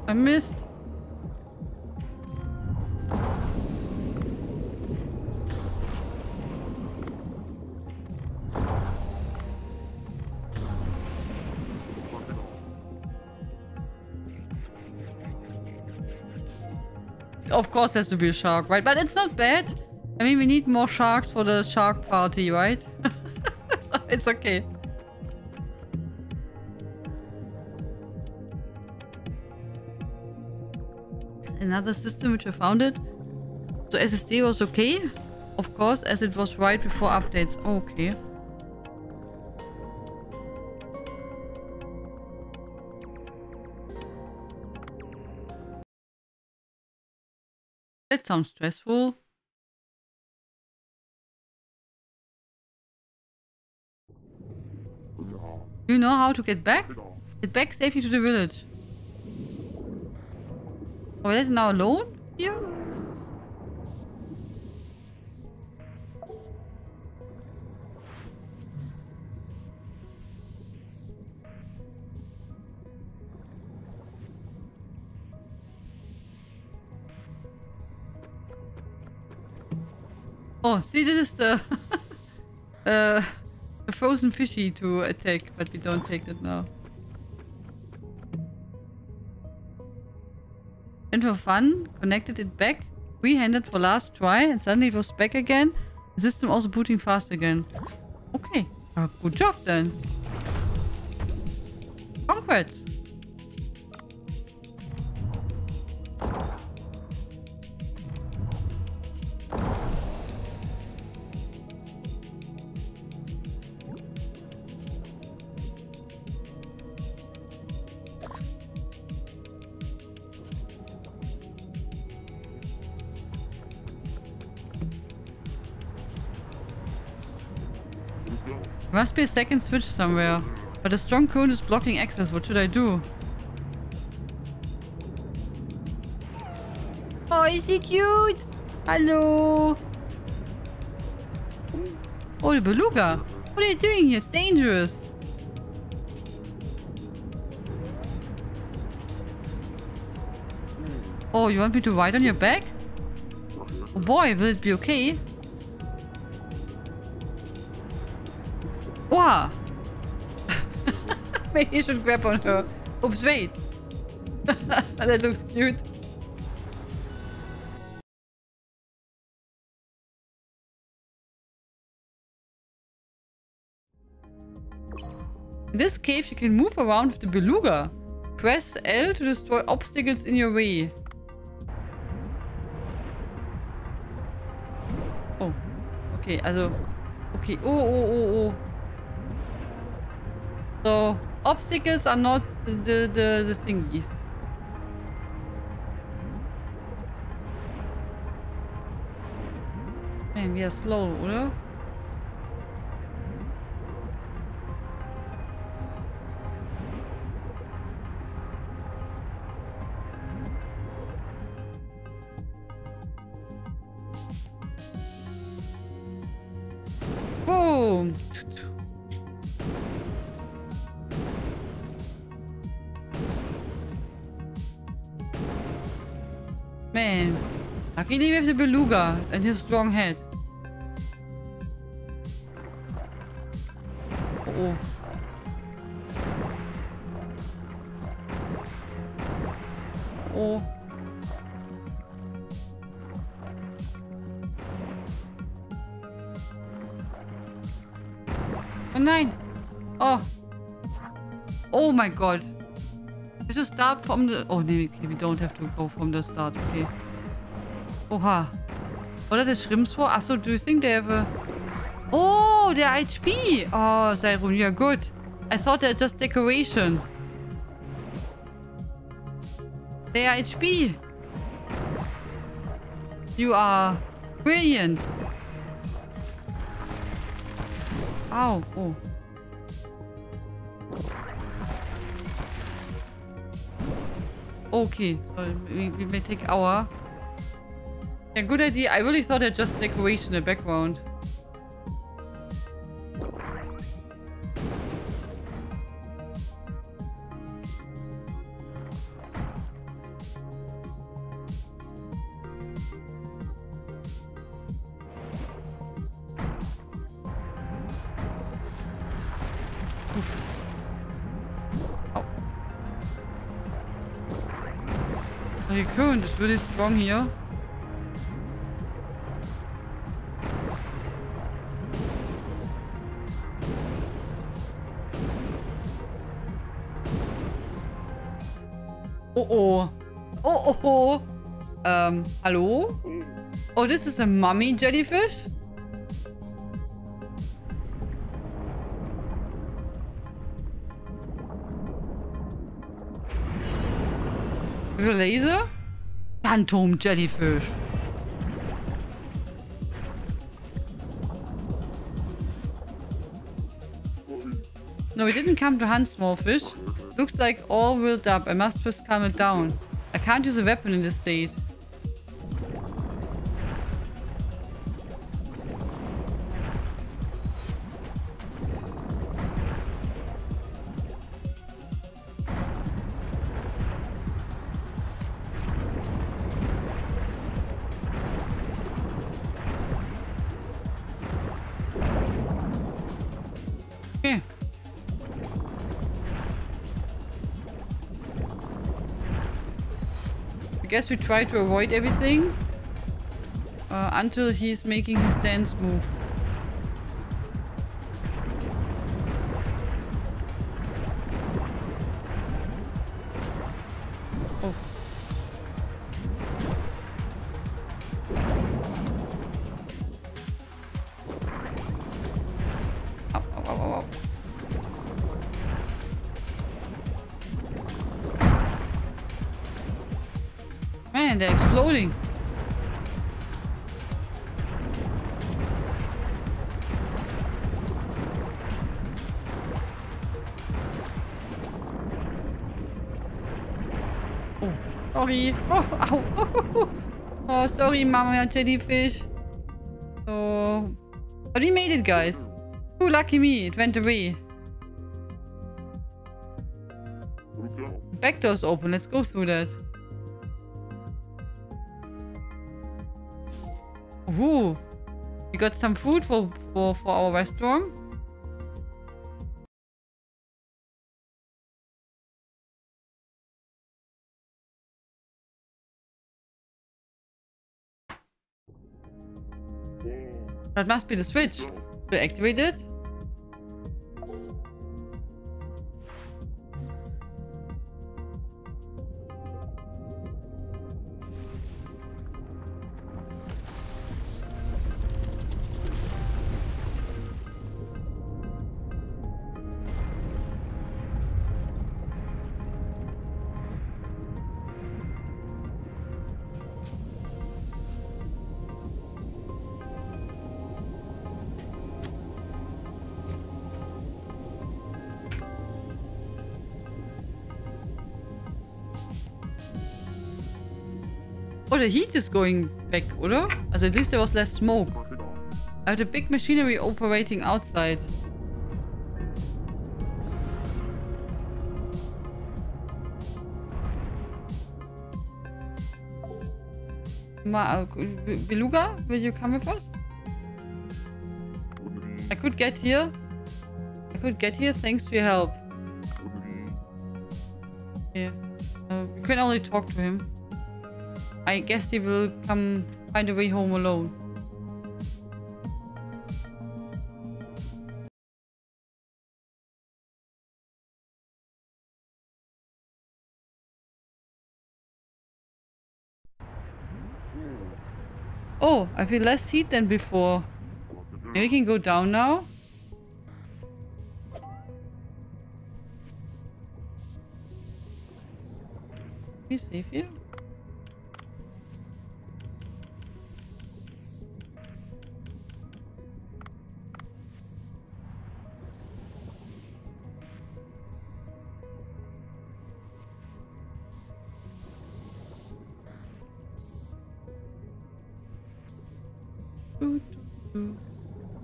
I missed. Of course there's to be a shark, right? But it's not bad. I mean, we need more sharks for the shark party, right? So it's okay. Another system which I founded. So SSD was okay. Of course, as it was right before updates. Okay. That sounds stressful. Do you know how to get back? Get back safely to the village. Are we now alone here? Oh, see, this is the the frozen fishy to attack, but we don't take that now. And for fun, connected it back, three-handed for last try, and suddenly it was back again. The system also booting fast again. Okay, good job then. Congrats. Must be a second switch somewhere. But a strong cone is blocking access. What should I do? Oh, is he cute? Hello. Oh, the beluga. What are you doing here? It's dangerous. Oh, you want me to ride on your back? Oh boy, will it be okay? Wow. Maybe you should grab on her. Oops, wait. That looks cute. In this cave, you can move around with the beluga. Press L to destroy obstacles in your way. Oh. Okay, also... Okay, oh. So, obstacles are not the thingies. Man, we are slow, oder? Boom! Man, luckily we have the beluga and his strong head. Oh. Oh. Oh nein! Oh! Oh my god! We have to start from the... Oh nee, okay, we don't have to go from the start, okay. Oha. What are the shrimps for? Achso, do you think they have a... Oh, they're HP! Oh, Cyrun, you're good. I thought they're just decoration. They are HP! You are brilliant! Ow, oh. Okay, so we may take our... Yeah, good idea. I really thought they're just decoration in the background. The current is really strong here. Oh. Hello? Oh, this is a mummy jellyfish? With a laser? Phantom jellyfish. No, we didn't come to hunt small fish. Looks like all wheeled up. I must first calm it down. I can't use a weapon in this state. Okay. I guess we try to avoid everything until he's making his dance move. Oh. Ow. Man, they're exploding. Oh, sorry. Oh, ow. Oh, sorry, Mama Jellyfish. So... But we made it, guys. Oh, lucky me. It went away. Back door's open. Let's go through that. Ooh. We got some food for our restaurant. That must be the switch. To activate it. Oh, the heat is going back, oder? Also at least there was less smoke. I have the big machinery operating outside. Beluga, will you come with us? I could get here. I could get here thanks to your help. Yeah. We can only talk to him. I guess he will come find a way home alone. Oh, I feel less heat than before. Maybe we can go down now. Can we save here?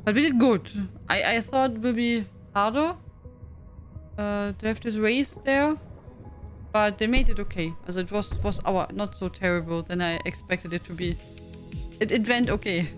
But we did good. I thought it would be harder to have this race there. But they made it okay. Also it was not so terrible than I expected it to be. It went okay.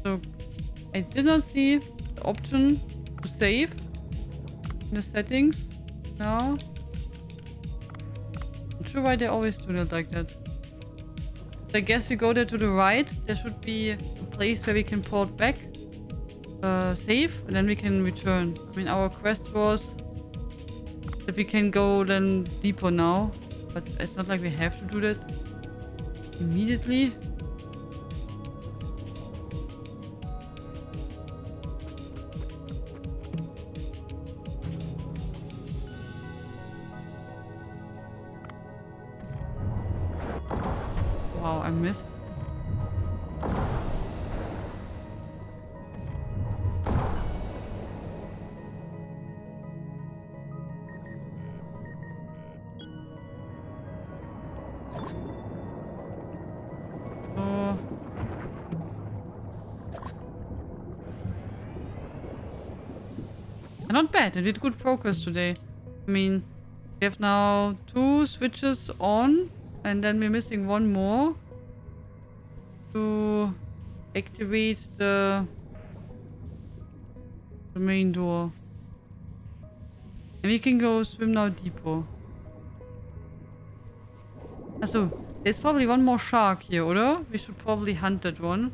So I did not see the option to save in the settings. No. Not sure why they always do that like that. I guess we go there to the right. There should be a place where we can port back, save, and then we can return. I mean, our quest was that we can go then deeper now, but it's not like we have to do that immediately. Wow, I missed. Not bad. I did good progress today. I mean, we have now 2 switches on, and then we're missing 1 more to activate the main door. And we can go swim now deeper. Also, there's probably 1 more shark here, oder? We should probably hunt that one.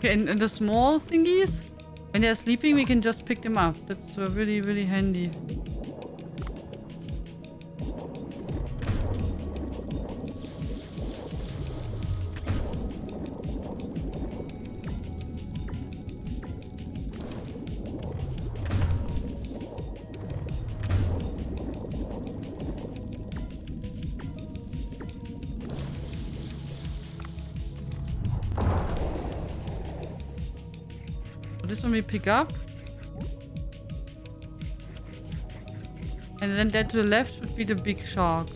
Okay, and the small thingies, when they're sleeping, we can just pick them up. That's really, really handy. This one we pick up. And then that to the left should be the big shark.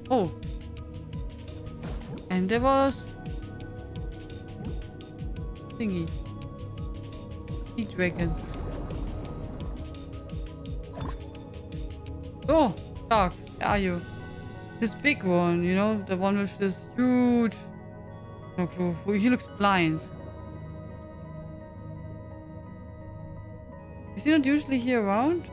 Oh. And there was... thingy. Sea dragon. Oh, shark. Where are you? This big one, you know, the one with this huge... no clue. He looks blind. Is he not usually here around?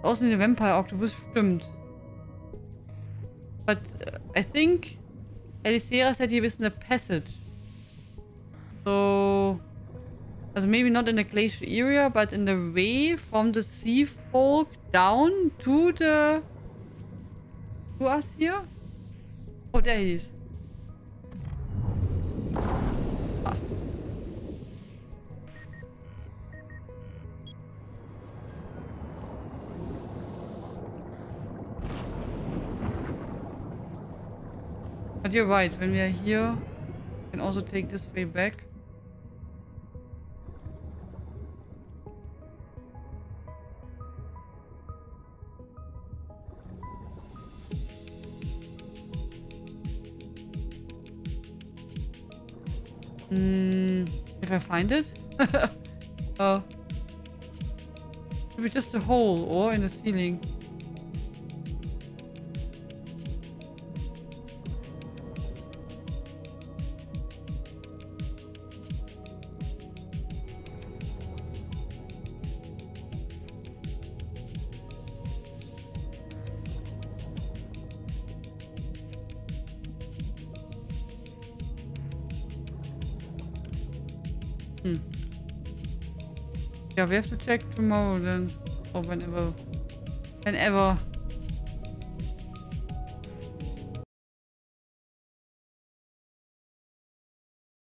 Also in the vampire octopus, stimmt. But I think Elisera said he was in the passage. So... also maybe not in the glacial area, but in the way from the sea folk down to the... to us here? Oh, there he is. Ah. But you're right, when we are here, we can also take this way back. If I find it? Maybe just a hole or in the ceiling. Yeah, we have to check tomorrow then. Or whenever. Whenever.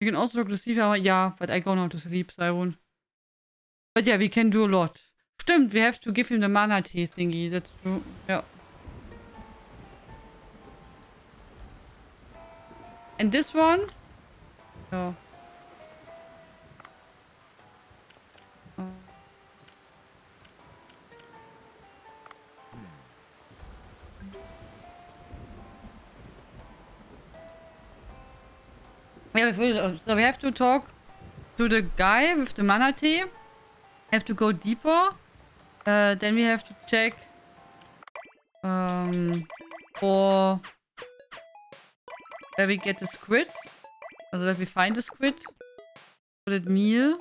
You can also look to see how... yeah, but I go now to sleep, so I won't. But yeah, we can do a lot. Stimmt, we have to give him the mana tea thingy. That's true. Yeah. And this one? Yeah. Yeah, so we have to talk to the guy with the mana tea. Have to go deeper. Then we have to check for where we get the squid. So that we find the squid. For that meal.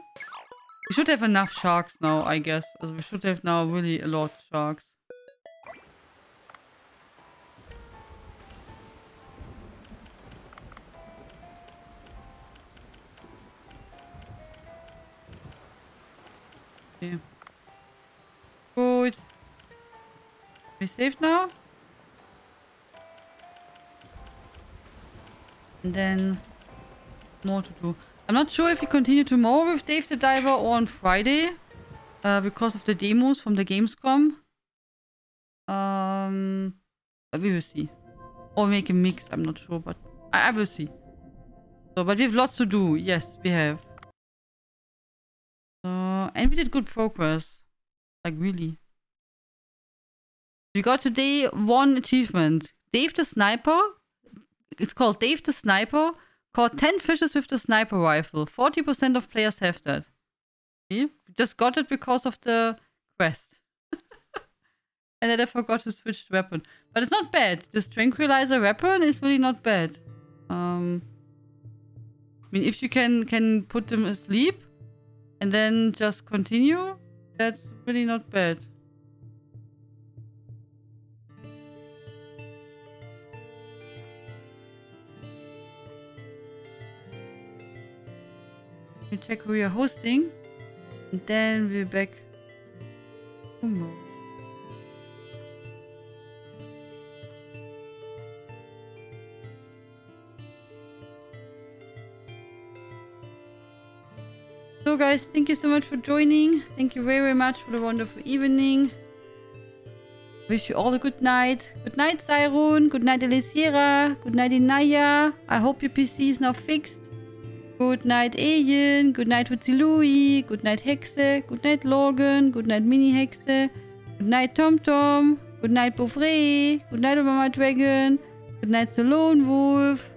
We should have enough sharks now, I guess. Also we should have now really a lot of sharks. Okay. Good. We saved now? And then more to do. I'm not sure if we continue tomorrow with Dave the Diver or on Friday. Because of the demos from the Gamescom. We will see. Or make a mix, I'm not sure, but I will see. So, but we have lots to do. Yes, we have. And we did good progress. Like, really. We got today one achievement. Dave the Sniper. It's called Dave the Sniper. Caught 10 fishes with the sniper rifle. 40% of players have that. Okay. We just got it because of the quest. And then I forgot to switch the weapon. But it's not bad. This tranquilizer weapon is really not bad. I mean, if you can put them asleep, and then just continue. That's really not bad. We check who we are hosting, and then we're back tomorrow. So guys, thank you so much for joining. Thank you very, very much for the wonderful evening. Wish you all a good night. Good night, Cyrun. Good night, Elisiera. Good night, Inaya. I hope your PC is now fixed. Good night, Alien. Good night, Louie. Good night, Hexe. Good night, Logan. Good night, Mini Hexe. Good night, Tom Tom. Good night, Beauvray. Good night, Mama Dragon. Good night, the Lone Wolf.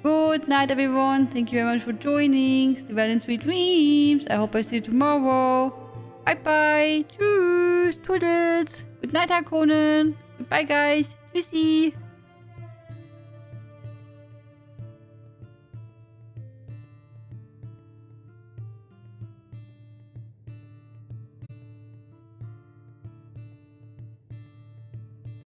Good night, everyone. Thank you very much for joining. Stay well in sweet dreams. I hope I see you tomorrow. Bye-bye. Tschüss. Toodles. Good night, Harkonnen. Goodbye, guys. Tschüssi.